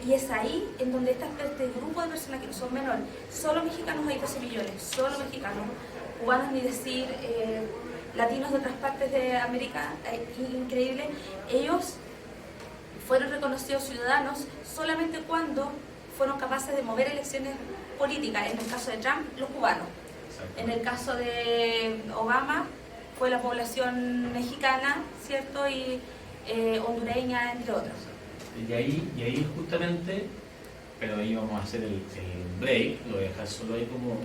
y es ahí en donde este grupo de personas que no son menores, solo mexicanos hay 12 millones, solo mexicanos, cubanos ni decir, latinos de otras partes de América, increíble, ellos fueron reconocidos ciudadanos solamente cuando fueron capaces de mover elecciones políticas, en el caso de Trump, los cubanos. En el caso de Obama fue la población mexicana, ¿cierto? Y hondureña, entre otros. Y ahí justamente, pero ahí vamos a hacer el break, lo voy a dejar solo ahí como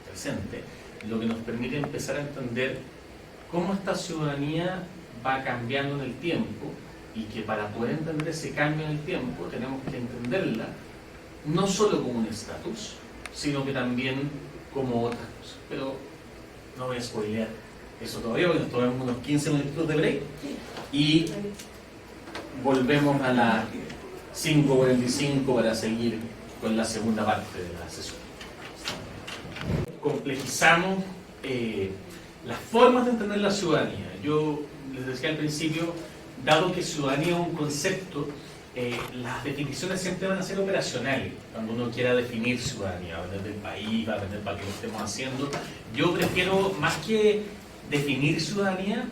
presente, lo que nos permite empezar a entender cómo esta ciudadanía va cambiando en el tiempo y que para poder entender ese cambio en el tiempo tenemos que entenderla no solo como un estatus, sino que también como otras cosas. Pero no voy a spoilear eso todavía, porque nos tomamos unos 15 minutitos de break y volvemos a las 5:45 para seguir con la segunda parte de la sesión. Complejizamos las formas de entender la ciudadanía. Yo les decía al principio, dado que ciudadanía es un concepto, las definiciones siempre van a ser operacionales. Cuando uno quiera definir ciudadanía, va a depender del país, va a depender para qué lo estemos haciendo. Yo prefiero, más que definir ciudadanía,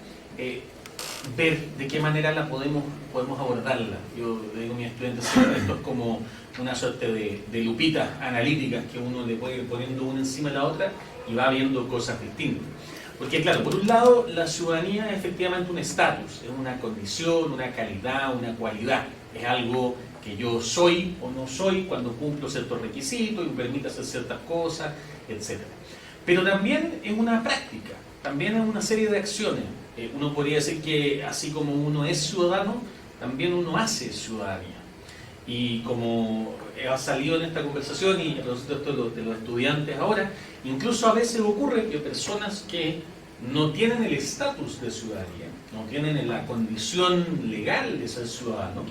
ver de qué manera la podemos abordarla. Yo le digo a mis estudiantes, esto es como una suerte de lupitas analíticas que uno le puede ir poniendo una encima de la otra y va viendo cosas distintas. Porque claro, por un lado, la ciudadanía es efectivamente un estatus, es una condición, una calidad, una cualidad. Es algo que yo soy o no soy cuando cumplo ciertos requisitos y me permite hacer ciertas cosas, etc. Pero también es una práctica, también es una serie de acciones. Uno podría decir que así como uno es ciudadano, también uno hace ciudadanía. Y como ha salido en esta conversación y a propósito de los estudiantes ahora, incluso a veces ocurre que personas que no tienen el estatus de ciudadanía, no tienen la condición legal de ser ciudadano,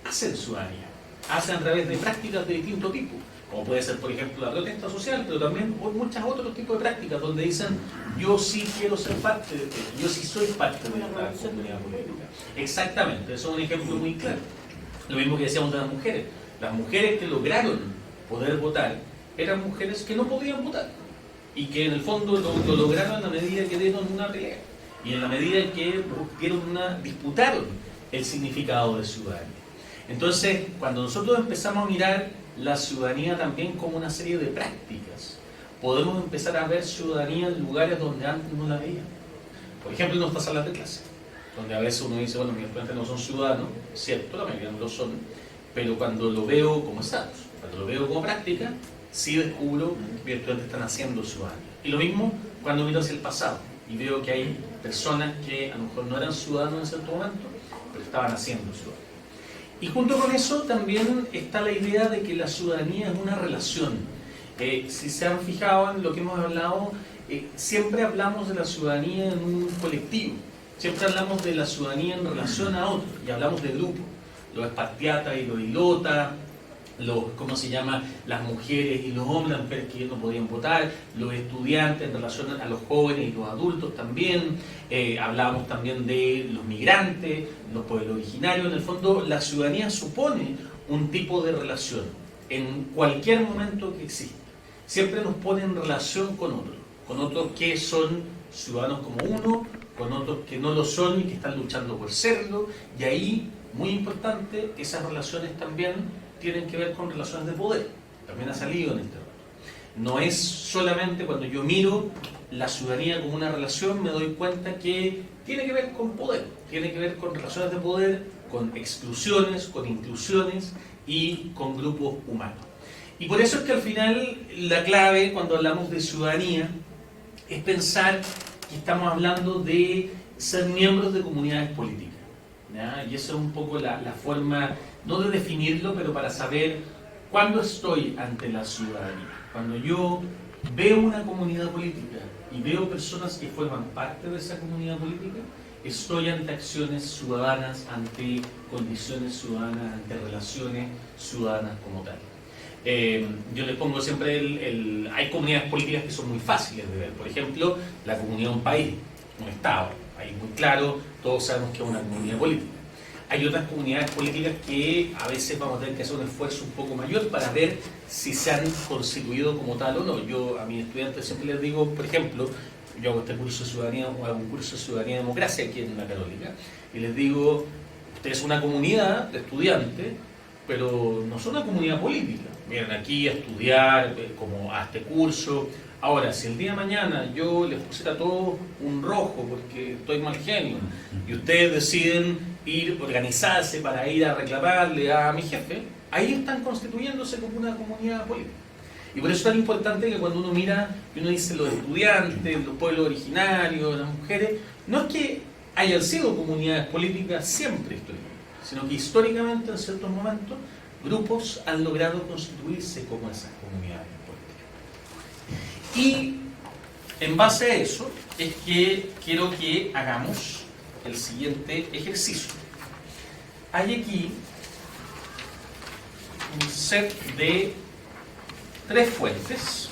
hacen ciudadanía, hacen a través de prácticas de distinto tipo, como puede ser, por ejemplo, la protesta social, pero también muchos otros tipos de prácticas donde dicen yo sí quiero ser parte de esto, yo sí soy parte de esta comunidad política. Exactamente, eso es un ejemplo muy claro. Lo mismo que decíamos de las mujeres. Las mujeres que lograron poder votar eran mujeres que no podían votar y que en el fondo lo lograron en la medida que dieron una pelea y en la medida en que disputaron el significado de ciudadanía. Entonces, cuando nosotros empezamos a mirar la ciudadanía también como una serie de prácticas, podemos empezar a ver ciudadanía en lugares donde antes no la veíamos. Por ejemplo, en nuestras salas de clase, donde a veces uno dice, bueno, mis estudiantes no son ciudadanos, cierto, la mayoría no lo son, pero cuando lo veo como estatus, cuando lo veo como práctica, sí descubro que mis estudiantes están haciendo ciudadanía. Y lo mismo cuando miro hacia el pasado y veo que hay personas que a lo mejor no eran ciudadanos en cierto momento, pero estaban haciendo ciudadanía. Y junto con eso también está la idea de que la ciudadanía es una relación. Si se han fijado en lo que hemos hablado, siempre hablamos de la ciudadanía en un colectivo, siempre hablamos de la ciudadanía en relación a otros, y hablamos de grupos, los espartiatas y los ilotas, ¿cómo se llama? Las mujeres y los hombres, las mujeres que no podían votar, los estudiantes en relación a los jóvenes y los adultos también, hablábamos también de los migrantes, los pueblos originarios. En el fondo, la ciudadanía supone un tipo de relación en cualquier momento que exista. Siempre nos pone en relación con otros que son ciudadanos como uno, con otros que no lo son y que están luchando por serlo, y ahí, muy importante, esas relaciones también tienen que ver con relaciones de poder. También ha salido en este rato. No es solamente cuando yo miro la ciudadanía como una relación, me doy cuenta que tiene que ver con poder, tiene que ver con relaciones de poder, con exclusiones, con inclusiones y con grupos humanos. Y por eso es que al final la clave cuando hablamos de ciudadanía es pensar que estamos hablando de ser miembros de comunidades políticas, ¿ya? Y esa es un poco la forma, no de definirlo, pero para saber cuándo estoy ante la ciudadanía. Cuando yo veo una comunidad política y veo personas que forman parte de esa comunidad política, estoy ante acciones ciudadanas, ante condiciones ciudadanas, ante relaciones ciudadanas como tal. Yo les pongo siempre hay comunidades políticas que son muy fáciles de ver. Por ejemplo, la comunidad de un país, un Estado. Ahí muy claro, todos sabemos que es una comunidad política. Hay otras comunidades políticas que a veces vamos a tener que hacer un esfuerzo un poco mayor para ver si se han constituido como tal o no. Yo a mis estudiantes siempre les digo, por ejemplo, yo hago este curso de ciudadanía, o hago un curso de ciudadanía y democracia aquí en la Católica, y les digo, ustedes son una comunidad de estudiantes, pero no son una comunidad política. Vienen aquí a estudiar, como a este curso. Ahora, si el día de mañana yo les pusiera a todos un rojo porque estoy mal genio, y ustedes deciden organizarse para ir a reclamarle a mi jefe, ahí están constituyéndose como una comunidad política. Y por eso es tan importante que cuando uno mira y uno dice los estudiantes, los pueblos originarios, las mujeres, no es que hayan sido comunidades políticas siempre históricamente, sino que históricamente en ciertos momentos grupos han logrado constituirse como esas comunidades políticas. Y en base a eso es que quiero que hagamos el siguiente ejercicio. Hay aquí un set de 3 fuentes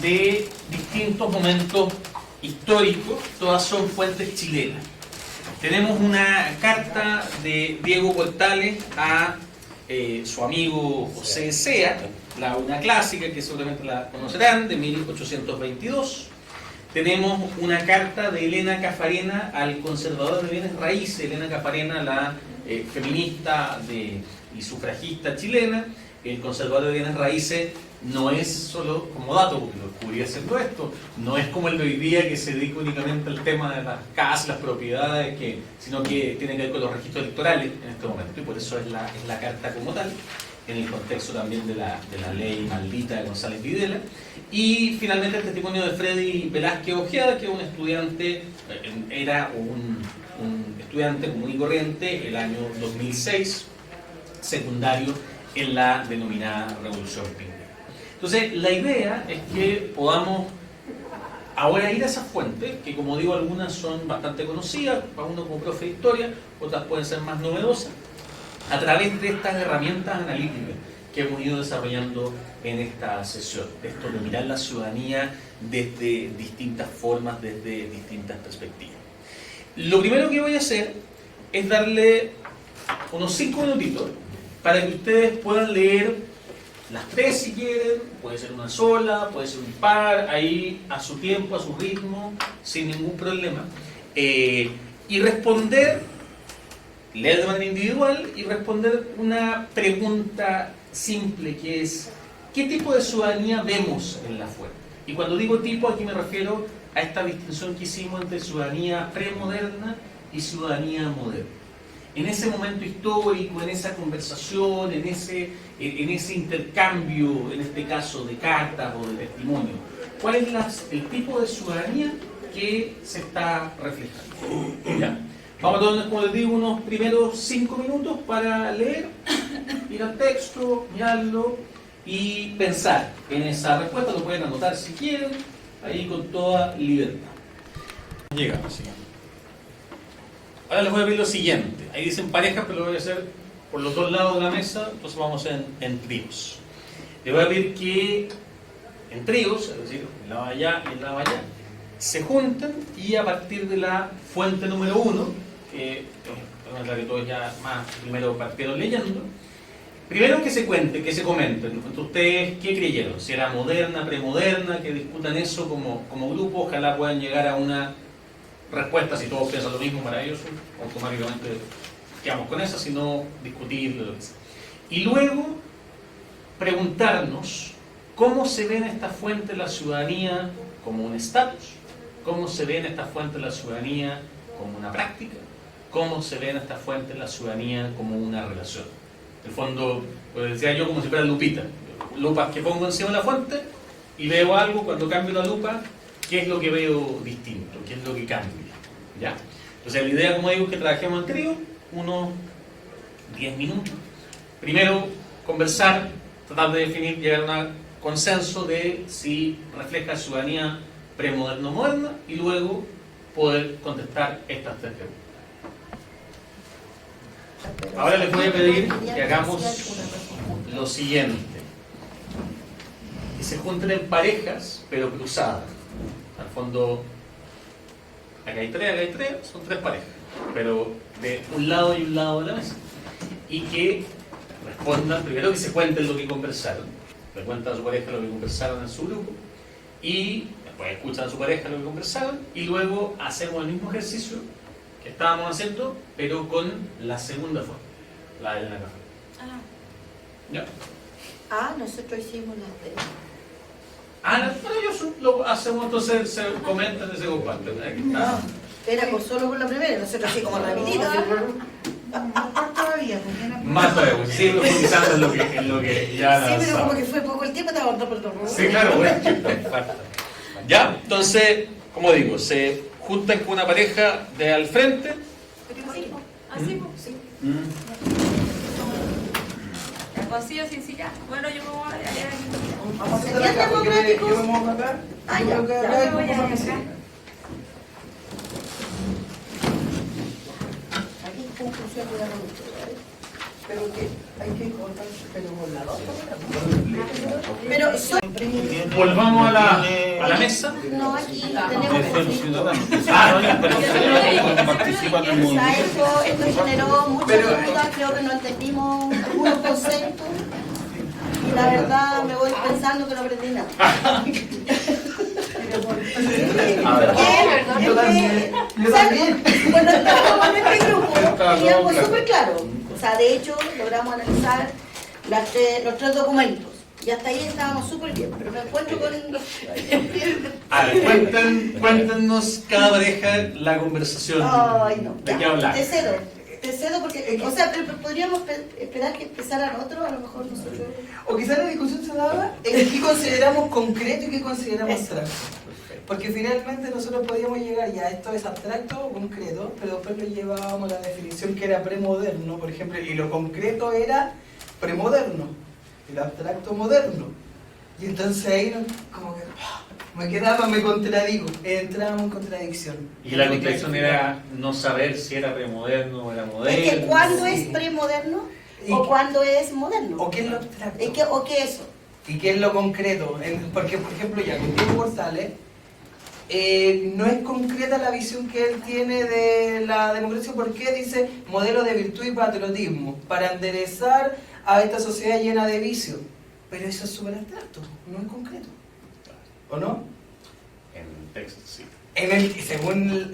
de distintos momentos históricos, todas son fuentes chilenas. Tenemos una carta de Diego Portales a su amigo José Sea, una clásica que seguramente la conocerán, de 1822. Tenemos una carta de Elena Caffarena al conservador de bienes raíces, Elena Caffarena, la feminista y sufragista chilena. El conservador de bienes raíces no es solo, como dato, porque lo descubrí haciendo esto, no es como el de hoy día que se dedica únicamente al tema de las casas, las propiedades, sino que tiene que ver con los registros electorales en este momento, y por eso es la carta como tal, en el contexto también de la ley maldita de González Videla. Y finalmente el testimonio de Freddy Velázquez Ojeda, que es un estudiante, era un estudiante común y corriente, el año 2006, secundario en la denominada Revolución Pinguera. Entonces, la idea es que podamos ahora ir a esas fuentes, que como digo, algunas son bastante conocidas, para uno como profe de historia, otras pueden ser más novedosas, a través de estas herramientas analíticas que hemos ido desarrollando en esta sesión, esto de mirar la ciudadanía desde distintas formas, desde distintas perspectivas. Lo primero que voy a hacer es darle unos 5 minutitos para que ustedes puedan leer las 3 si quieren, puede ser una sola, puede ser un par, ahí a su tiempo, a su ritmo, sin ningún problema, y responder, leer de manera individual y responder una pregunta simple que es: ¿qué tipo de ciudadanía vemos en la fuente? Y cuando digo tipo, aquí me refiero a esta distinción que hicimos entre ciudadanía premoderna y ciudadanía moderna. En ese momento histórico, en esa conversación, en ese intercambio, en este caso de cartas o de testimonio, ¿cuál es el tipo de ciudadanía que se está reflejando? ¿Ya? Vamos a tomar, como les digo, unos primeros 5 minutos para leer, ir al texto, mirarlo, y pensar en esa respuesta. Lo pueden anotar si quieren, ahí con toda libertad. Llegamos, sí. Ahora les voy a pedir lo siguiente. Ahí dicen parejas, pero lo voy a hacer por los dos lados de la mesa, entonces vamos en tríos. Les voy a pedir que en tríos, es decir, el lado allá y el lado allá, se junten y a partir de la fuente número 1, que es la que todos ya más primero partieron leyendo, primero que se cuenten, que se comenten entre ustedes qué creyeron, si era moderna, premoderna, que discutan eso como grupo, ojalá puedan llegar a una respuesta. Si todos piensan lo mismo, maravilloso, automáticamente quedamos con esa, si no, discutir lo que sea. Y luego preguntarnos cómo se ve en esta fuente la ciudadanía como un estatus, cómo se ve en esta fuente la ciudadanía como una práctica, cómo se ve en esta fuente la ciudadanía como una relación. En el fondo, pues decía yo, como si fuera lupita, lupas que pongo encima de la fuente y veo algo. Cuando cambio la lupa, ¿qué es lo que veo distinto? ¿Qué es lo que cambia? ¿Ya? Entonces la idea, como digo, es que trabajemos en trío, unos 10 minutos. Primero, conversar, tratar de definir, llegar a un consenso de si refleja ciudadanía premoderna o moderna, y luego poder contestar estas tres preguntas. Ahora les voy a pedir que hagamos lo siguiente: que se junten en parejas, pero cruzadas. Al fondo, acá hay tres, son tres parejas, pero de un lado y un lado de la mesa. Y que respondan, primero que se cuenten lo que conversaron, le cuentan a su pareja lo que conversaron en su grupo, y después escuchan a su pareja lo que conversaron, y luego hacemos el mismo ejercicio que estábamos haciendo, pero con la segunda forma, la de la café. ¿Ya? Nosotros hicimos las de... Maravilloso, lo hacemos, entonces se comentan y se comparten. No, era solo por la primera, nosotros así como rapidito. Más todavía, porque no- Más todavía, pues, sí, profundizando en lo que ya Sí, pero avanzamos. como que fue poco el tiempo, estaba perdón. Sí, claro, bueno. Ya, entonces, como digo, se juntan con una pareja de al frente. Así, sí. Así o sin silla. Bueno, yo me voy a leer aquí. Vamos a hacer acá, porque yo me muevo acá. Ah, Yo ya, creo que ya, acá me hay voy a como que acá. sí. Aquí conclusión de la voluntad. Pero que hay que cortar, pero con la dos. Pero Volvamos a la mesa. no, aquí tenemos conflicto. O sea, esto generó muchas dudas, creo que no entendimos algunos conceptos. Y la verdad me voy pensando que no aprendí nada. Yo también. Cuando estábamos en este grupo, teníamos súper claro. O sea, de hecho, logramos analizar los tres documentos. Y hasta ahí estábamos súper bien. Pero me encuentro con... A ver, cuéntenos cada pareja la conversación. Ay, no. ¿De qué hablar? Te cedo porque... O sea, pero podríamos esperar que empezaran otros, a lo mejor nosotros... O quizás la discusión se daba en qué consideramos concreto y qué consideramos abstracto. Porque finalmente nosotros podíamos llegar ya, esto es abstracto o concreto, pero después lo llevábamos a la definición que era premoderno, por ejemplo, y lo concreto era premoderno, y lo abstracto moderno. Y entonces ahí como que me contradigo, entrábamos en contradicción. Y la contradicción era no saber si era premoderno o era moderno. Es que ¿cuándo es premoderno o cuándo es moderno? ¿O qué es lo abstracto? ¿O qué es eso? ¿Y qué es lo concreto? Porque, por ejemplo, ya con Diego González, no es concreta la visión que él tiene de la democracia, porque dice modelo de virtud y patriotismo, para enderezar a esta sociedad llena de vicios. Pero eso es súper abstracto, no es concreto. ¿O no? En el texto, sí.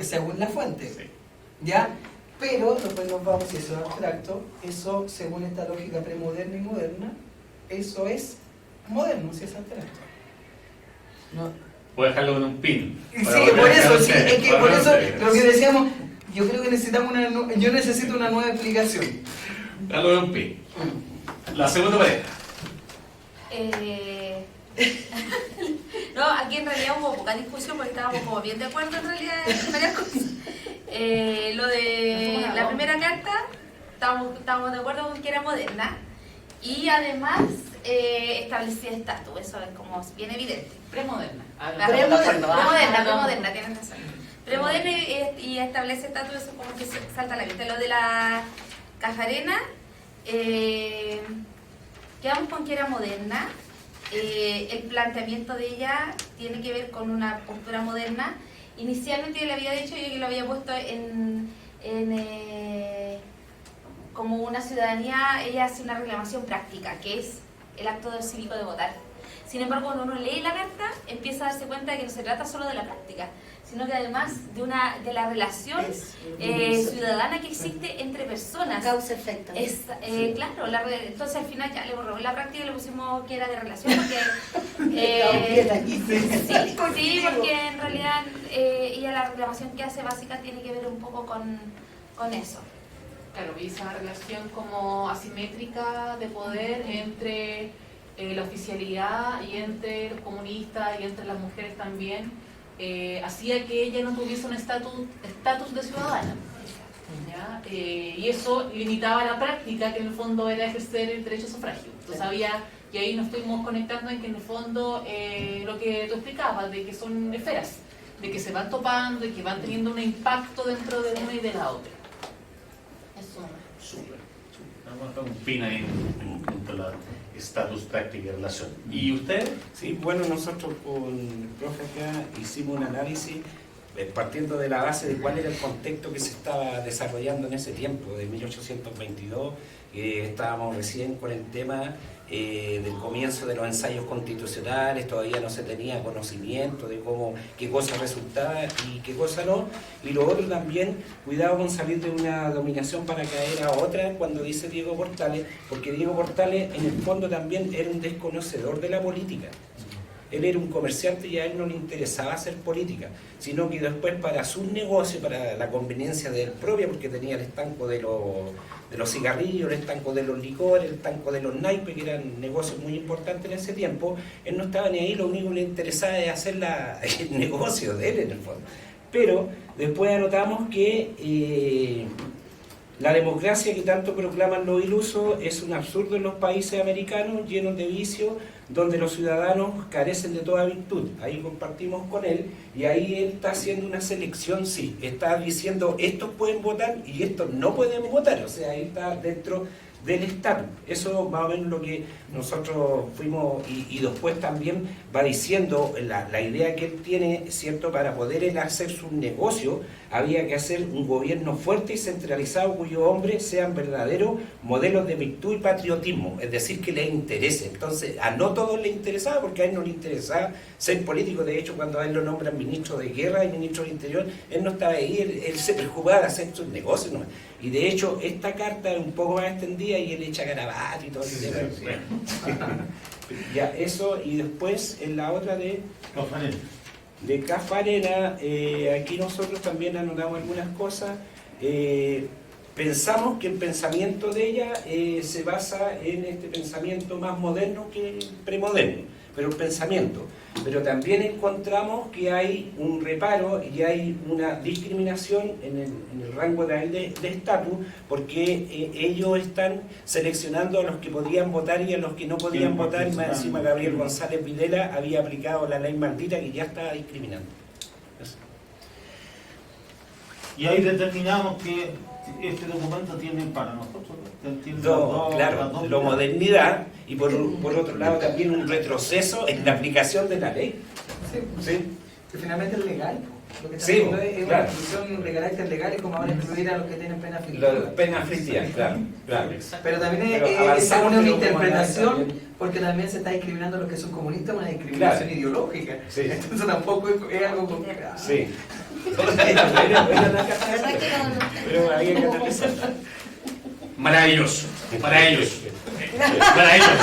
Según la fuente. Sí. ¿Ya? Pero después nos vamos, si eso es abstracto, eso, según esta lógica premoderna y moderna, eso es moderno, si es abstracto. No. Puedo dejarlo con un pin. Sí, por eso, sí, es que por eso lo que decíamos, yo creo que necesitamos yo necesito una nueva explicación. Dejarlo con un pin. La segunda pareja. No, aquí en realidad hubo poca discusión porque estábamos como bien de acuerdo en realidad en varias cosas. Lo de la primera carta, estábamos de acuerdo con que era moderna. Y además, establecía estatus, eso es como bien evidente. Premoderna. Premoderna, tienen razón. Premoderna y establece estatus, eso como que salta a la vista. Lo de la Cafarena, quedamos con que era moderna. El planteamiento de ella tiene que ver con una postura moderna. Inicialmente yo le había dicho, yo que lo había puesto como una ciudadanía, ella hace una reclamación práctica, que es el acto cívico de votar. Sin embargo, cuando uno lee la carta, empieza a darse cuenta de que no se trata solo de la práctica, sino que además de la relación ciudadana que existe entre personas. Causa-efecto. Claro, entonces al final ya le borró la práctica y le pusimos que era de relación, porque sí, porque en realidad ella la reclamación que hace básica tiene que ver un poco con eso. Claro, y esa relación como asimétrica de poder entre la oficialidad y entre los comunistas y entre las mujeres también, hacía que ella no tuviese un estatus de ciudadana. ¿Ya? Y eso limitaba la práctica, que en el fondo era ejercer el derecho a sufragio. Entonces y ahí nos fuimos conectando en que en el fondo lo que tú explicabas, de que son esferas, de que se van topando y que van teniendo un impacto dentro de una y de la otra. Eso. Súper. Vamos a opinar en cuanto a la estatus, práctica y relación. ¿Y usted? Sí, bueno, nosotros con el profe acá hicimos un análisis partiendo de la base de cuál era el contexto que se estaba desarrollando en ese tiempo, de 1822, estábamos recién con el tema del comienzo de los ensayos constitucionales, todavía no se tenía conocimiento de qué cosa resultaba y qué cosa no, y lo otro también, cuidado con salir de una dominación para caer a otra, cuando dice Diego Portales, porque Diego Portales en el fondo también era un desconocedor de la política. Él era un comerciante y a él no le interesaba hacer política, sino que después para sus negocios, para la conveniencia de él propia, porque tenía el estanco de los cigarrillos, el estanco de los licores, el estanco de los naipes, que eran negocios muy importantes en ese tiempo, él no estaba ni ahí, lo único que le interesaba es hacer el negocio de él en el fondo. Pero después anotamos que la democracia que tanto proclaman los ilusos es un absurdo en los países americanos llenos de vicios, donde los ciudadanos carecen de toda virtud. Ahí compartimos con él y ahí él está haciendo una selección, sí, está diciendo estos pueden votar y estos no pueden votar, o sea, ahí está dentro del estatus. Eso más o menos lo que nosotros fuimos y después también va diciendo la idea que él tiene, ¿cierto? Para poder él hacer su negocio había que hacer un gobierno fuerte y centralizado cuyos hombres sean verdaderos modelos de virtud y patriotismo, es decir, que les interese. Entonces a no todos les interesaba, porque a él no le interesaba ser político. De hecho, cuando a él lo nombran ministro de guerra y ministro del interior, él no estaba ahí, él se preocupaba de hacer sus negocios, ¿no? Y de hecho esta carta es un poco más extendida y él echa garabato y todo el tema. Ya, eso, y después en la otra de Cafarena, aquí nosotros también anotamos algunas cosas. Pensamos que el pensamiento de ella se basa en este pensamiento más moderno que el premoderno, pero el pensamiento. Pero también encontramos que hay un reparo y hay una discriminación en el rango de estatus, porque ellos están seleccionando a los que podían votar y a los que no podían votar, y más encima Gabriel González Videla había aplicado la ley maldita que ya estaba discriminando. Eso. Y ahí determinamos que este documento tiene para nosotros la modernidad y por otro lado también un retroceso en la aplicación de la ley. Sí. Que finalmente es legal. Lo que está Sí, haciendo es claro. una inclusión de carácter legal, es como ahora incluir a los que tienen pena aflictiva. Pena aflictiva, claro. Pero también Pero avanzamos, es una pero interpretación, también. porque también se está discriminando a los que son comunistas, una discriminación Claro. ideológica. Sí. Entonces tampoco es algo complicado. Sí. Pero había que analizar. Maravilloso, maravilloso. Maravilloso.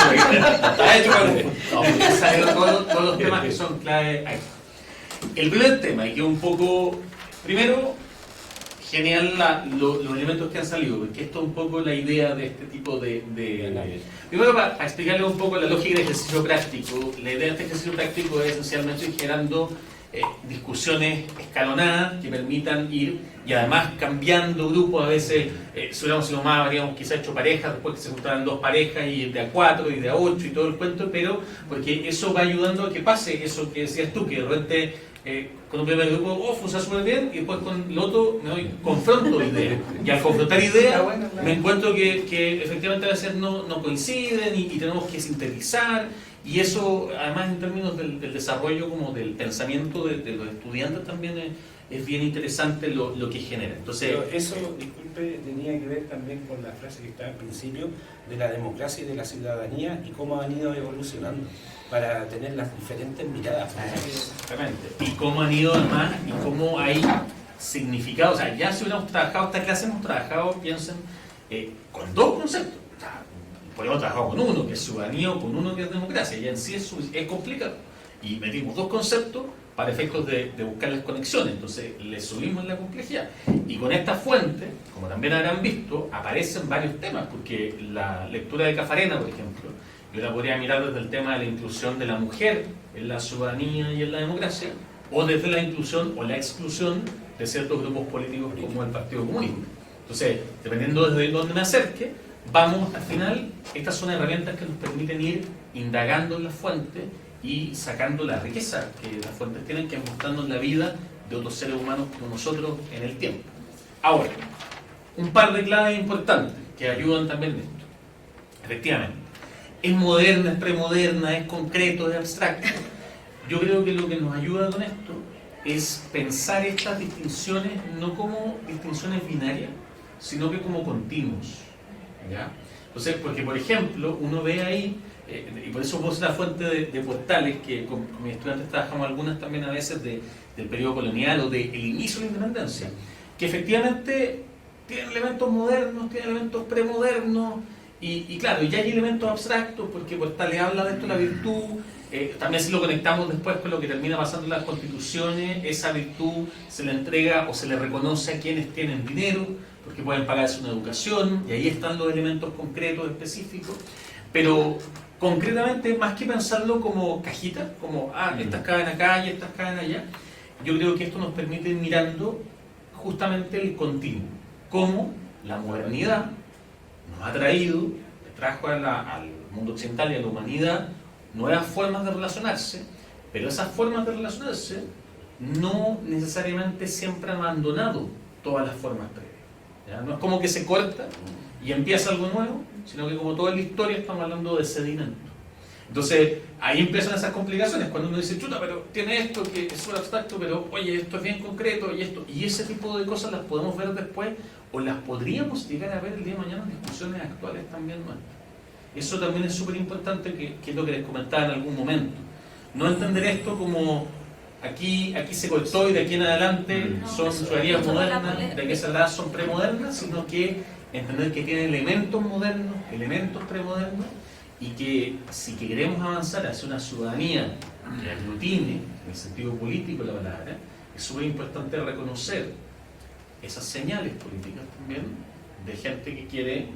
Salen todos los temas que son clave ahí. El primer tema, y que un poco, primero, genial los elementos que han salido, porque esto es un poco la idea de este tipo de primero, para explicarles un poco la lógica del ejercicio práctico. La idea de este ejercicio práctico es esencialmente ir generando discusiones escalonadas que permitan ir y además cambiando grupos. A veces, si hubiéramos sido más, habríamos quizás hecho parejas, después que se juntaran 2 parejas y de a 4 y de a 8 y todo el cuento, pero porque eso va ayudando a que pase eso que decías tú, que de repente con un primer grupo, funciona súper bien, y después con el otro confronto ideas. Y al confrontar ideas, me encuentro que efectivamente a veces no coinciden y tenemos que sintetizar. Y eso, además, en términos del desarrollo como del pensamiento de los estudiantes también es bien interesante lo que genera. Entonces, pero eso, disculpe, tenía que ver también con la frase que estaba al principio de la democracia y de la ciudadanía y cómo han ido evolucionando para tener las diferentes miradas. Exactamente. Y cómo han ido además y cómo hay significado. O sea, ya si hubiéramos trabajado esta clase, hemos trabajado, piensen, con 2 conceptos. O sea, podemos trabajar con uno que es ciudadanía o con uno que es democracia, y en sí es complicado. Y metimos 2 conceptos para efectos de buscar las conexiones, entonces le subimos la complejidad. Y con esta fuente, como también habrán visto, aparecen varios temas, porque la lectura de Caffarena, por ejemplo, yo la podría mirar desde el tema de la inclusión de la mujer en la ciudadanía y en la democracia, o desde la inclusión o la exclusión de ciertos grupos políticos como el Partido Comunista. Entonces, dependiendo desde dónde me acerque, vamos, al final, estas son herramientas que nos permiten ir indagando en la fuente y sacando la riqueza que las fuentes tienen, que es mostrarnos la vida de otros seres humanos como nosotros en el tiempo. Ahora, un par de claves importantes que ayudan también en esto. Efectivamente, es moderna, es premoderna, es concreto, es abstracto. Yo creo que lo que nos ayuda con esto es pensar estas distinciones no como distinciones binarias, sino que como continuos. ¿Ya? Entonces, porque por ejemplo, uno ve ahí, y por eso puse la fuente de postales, que con mis estudiantes trabajamos algunas también a veces del periodo colonial o del inicio de la independencia, que efectivamente tienen elementos modernos, tienen elementos premodernos, y claro, ya hay elementos abstractos, porque postales habla de esto, la virtud. También si lo conectamos después con lo que termina pasando en las constituciones, esa virtud se le entrega o se le reconoce a quienes tienen dinero, porque pueden pagarse una educación, y ahí están los elementos concretos, específicos. Pero concretamente, más que pensarlo como cajitas, como, estas caen acá y estas caen allá, yo creo que esto nos permite ir mirando justamente el continuo, cómo la modernidad nos ha traído, trajo al mundo occidental y a la humanidad nuevas formas de relacionarse, pero esas formas de relacionarse no necesariamente siempre han abandonado todas las formas previas. ¿Ya? No es como que se corta y empieza algo nuevo, sino que como toda la historia estamos hablando de sedimento. Entonces ahí empiezan esas complicaciones, cuando uno dice, chuta, pero tiene esto que es súper abstracto, pero oye, esto es bien concreto, y ese tipo de cosas las podemos ver después, o las podríamos llegar a ver el día de mañana en discusiones actuales también nuestras. Eso también es súper importante, que es lo que les comentaba en algún momento. No entender esto como aquí se cortó y de aquí en adelante son ciudadanías modernas, de aquí hacia atrás son premodernas, sino que entender que tienen elementos modernos, elementos premodernos, y que si queremos avanzar hacia una ciudadanía que aglutine, en el sentido político de la palabra, es súper importante reconocer esas señales políticas también de gente que quiere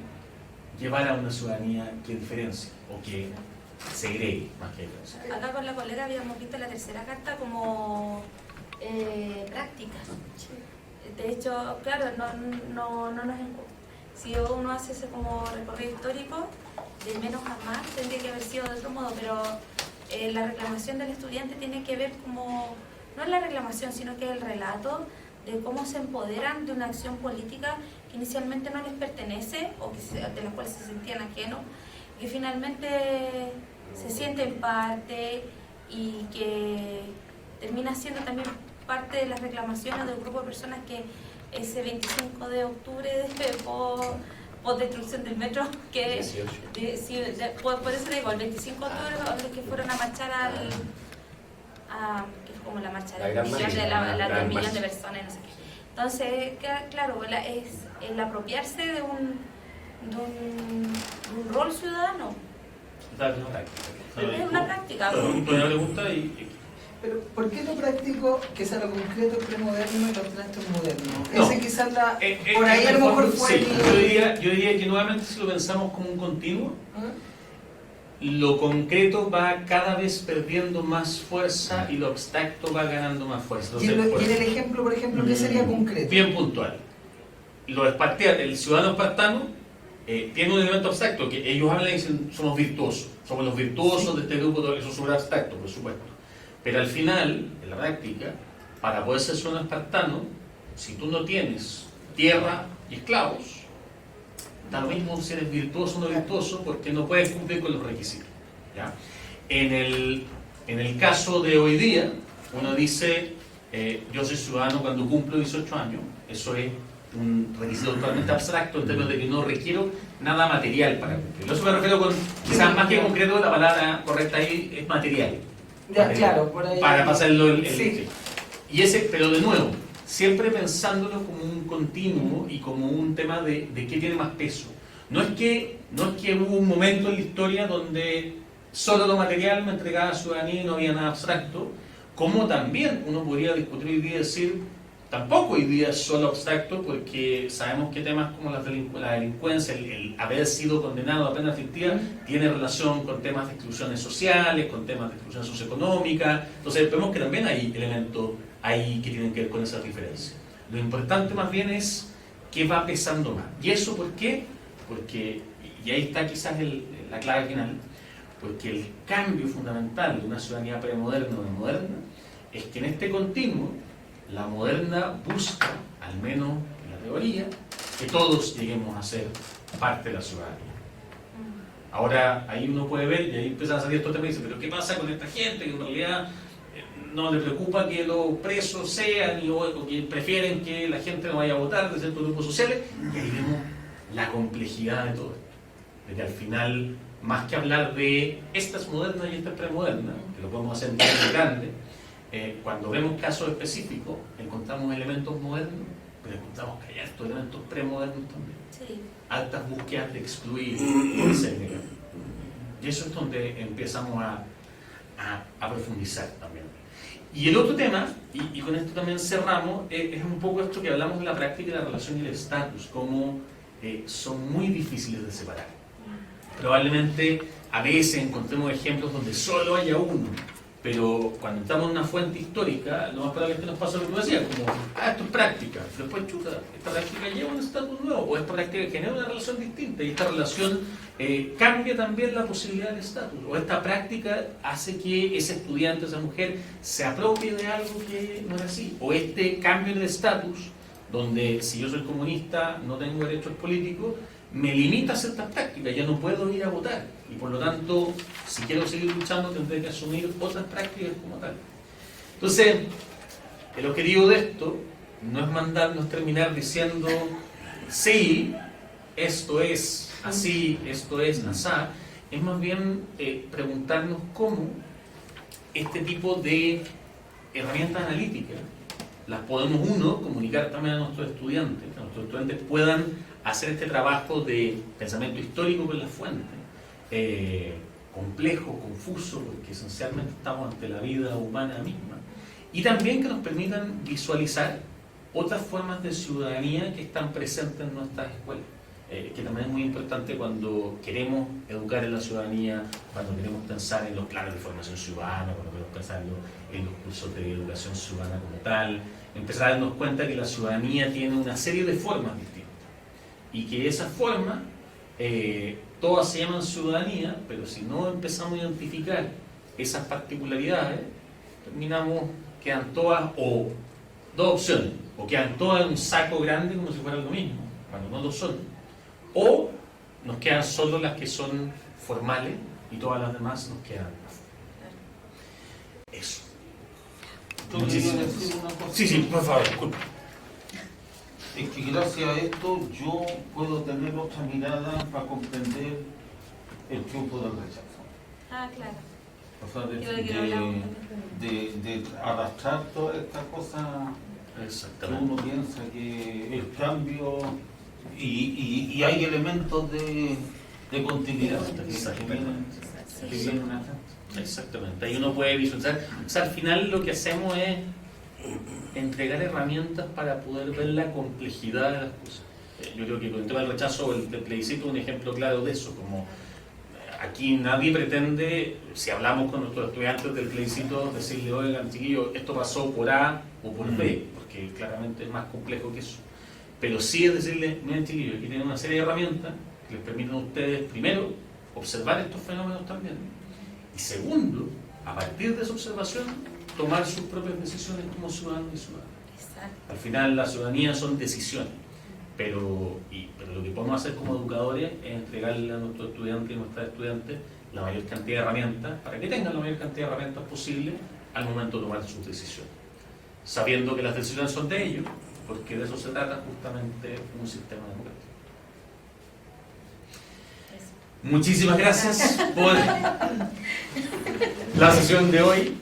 llevar a una ciudadanía que diferencie o que segregue más que diferencie. Acá con la colega habíamos visto la tercera carta como práctica. De hecho, claro, no nos si uno hace ese como recorrido histórico, de menos a más, tendría que haber sido de otro modo, pero la reclamación del estudiante tiene que ver como, no es la reclamación, sino que el relato de cómo se empoderan de una acción política que inicialmente no les pertenece o de la cual se sentían ajenos, y que finalmente se sienten parte y que termina siendo también parte de las reclamaciones de un grupo de personas que ese 25 de octubre por destrucción del metro, que por eso digo, el 25 de octubre que fueron a marchar que fue como la marcha del millón de personas, no sé qué. Entonces, claro, es el apropiarse de un rol ciudadano. Es una práctica. Una pregunta Pero, ¿por qué lo práctico, que sea lo concreto, es premoderno y lo abstracto es moderno? No. Ese quizás por ahí a lo mejor fue... Sí, yo diría que nuevamente si lo pensamos como un continuo, lo concreto va cada vez perdiendo más fuerza y lo abstracto va ganando más fuerza. ¿Y Entonces, en el ejemplo, por ejemplo, qué sería concreto? bien puntual. El ciudadano espartano tiene un elemento abstracto, que ellos hablan y dicen somos virtuosos, somos los virtuosos de este grupo, todo eso es súper abstracto, por supuesto. Pero al final, en la práctica, para poder ser ciudadano espartano, si tú no tienes tierra y esclavos, da lo mismo si eres virtuoso o no virtuoso, porque no puedes cumplir con los requisitos, ¿ya? En el caso de hoy día, uno dice, yo soy ciudadano cuando cumplo 18 años, eso es un requisito totalmente abstracto en términos de que no requiero nada material para cumplirlo. Eso me refiero con, quizás más que concreto, la palabra correcta ahí es material. Ya, Material, claro, por ahí. para pasarlo Sí. Y ese, pero de nuevo, siempre pensándolo como un continuo y como un tema de qué tiene más peso. No es que hubo un momento en la historia donde solo lo material me entregaba ciudadanía y no había nada abstracto, como también uno podría discutir hoy día y decir, tampoco hoy día es solo abstracto, porque sabemos que temas como la delincuencia, el haber sido condenado a pena fictiva, tiene relación con temas de exclusiones sociales, con temas de exclusión socioeconómica. Entonces vemos que también hay elementos ahí que tienen que ver con esa diferencia. Lo importante más bien es qué va pesando más. ¿Y eso por qué? Porque, y ahí está quizás la clave final, porque el cambio fundamental de una ciudadanía premoderna o moderna es que en este continuo la moderna busca, al menos en la teoría, que todos lleguemos a ser parte de la ciudadanía. Ahora ahí uno puede ver, y ahí empiezan a salir estos temas y dicen, pero ¿qué pasa con esta gente que en realidad no le preocupa que los presos sean o que prefieren que la gente no vaya a votar de ciertos grupos sociales? Y ahí vemos la complejidad de todo esto. De que al final, más que hablar de esta es moderna y esta es premoderna, que lo podemos hacer en términos grandes, cuando vemos casos específicos, encontramos elementos modernos, pero encontramos que hay estos elementos premodernos también. Sí. Altas búsquedas de excluir o de segregar. Y eso es donde empezamos a profundizar también. Y el otro tema, y con esto también cerramos, es un poco esto que hablamos de la práctica de la relación y el estatus, como son muy difíciles de separar. Probablemente a veces encontremos ejemplos donde solo haya uno, pero cuando entramos en una fuente histórica, lo más probable es que nos pase lo que tú decías, como, esto es práctica, después chuta, esta práctica lleva un estatus nuevo, o esta práctica genera una relación distinta, y esta relación cambia también la posibilidad del estatus, o esta práctica hace que ese estudiante, esa mujer, se apropie de algo que no era así, o este cambio de estatus, donde si yo soy comunista, no tengo derechos políticos, me limita a ciertas prácticas, ya no puedo ir a votar, y por lo tanto, si quiero seguir luchando, tendré que asumir otras prácticas como tal. Entonces, el objetivo de esto no es mandarnos terminar diciendo, sí, esto es así, esto es asá, es más bien preguntarnos cómo este tipo de herramientas analíticas las podemos, comunicar también a nuestros estudiantes, que nuestros estudiantes puedan hacer este trabajo de pensamiento histórico con las fuentes, complejo, confuso, porque esencialmente estamos ante la vida humana misma, y también que nos permitan visualizar otras formas de ciudadanía que están presentes en nuestras escuelas, que también es muy importante cuando queremos educar en la ciudadanía, cuando queremos pensar en los planes de formación ciudadana, cuando queremos pensar en los cursos de educación ciudadana como tal, empezar a darnos cuenta que la ciudadanía tiene una serie de formas distintas, y que esas formas, todas se llaman ciudadanía, pero si no empezamos a identificar esas particularidades, quedan todas, o dos opciones, o quedan todas en un saco grande como si fuera lo mismo, cuando no lo son, o nos quedan solo las que son formales y todas las demás nos quedan afuera. Eso. Muchísimas gracias. Sí, por favor, disculpe. Es que gracias a esto yo puedo tener otra mirada para comprender el triunfo del rechazo. Ah, claro. O sea, Creo que hablamos. de arrastrar toda esta cosa que uno piensa que el cambio y hay elementos de continuidad que vienen acá. Exactamente, ahí uno puede visualizar. O sea, al final lo que hacemos es entregar herramientas para poder ver la complejidad de las cosas. Yo creo que con el tema del rechazo, el plebiscito es un ejemplo claro de eso, como aquí nadie pretende, si hablamos con nuestros estudiantes del plebiscito, decirle, oigan, chiquillos, esto pasó por A o por B, porque claramente es más complejo que eso. Pero sí es decirle, miren, chiquillos, aquí tienen una serie de herramientas que les permiten a ustedes, primero, observar estos fenómenos también, y segundo, a partir de esa observación, tomar sus propias decisiones como ciudadanos y ciudadanas. Exacto. Al final, la ciudadanía son decisiones. Pero lo que podemos hacer como educadores es entregarle a nuestros estudiantes y nuestras estudiantes la mayor cantidad de herramientas para que tengan la mayor cantidad de herramientas posible al momento de tomar sus decisiones, sabiendo que las decisiones son de ellos, porque de eso se trata justamente un sistema democrático. Muchísimas gracias por la sesión de hoy.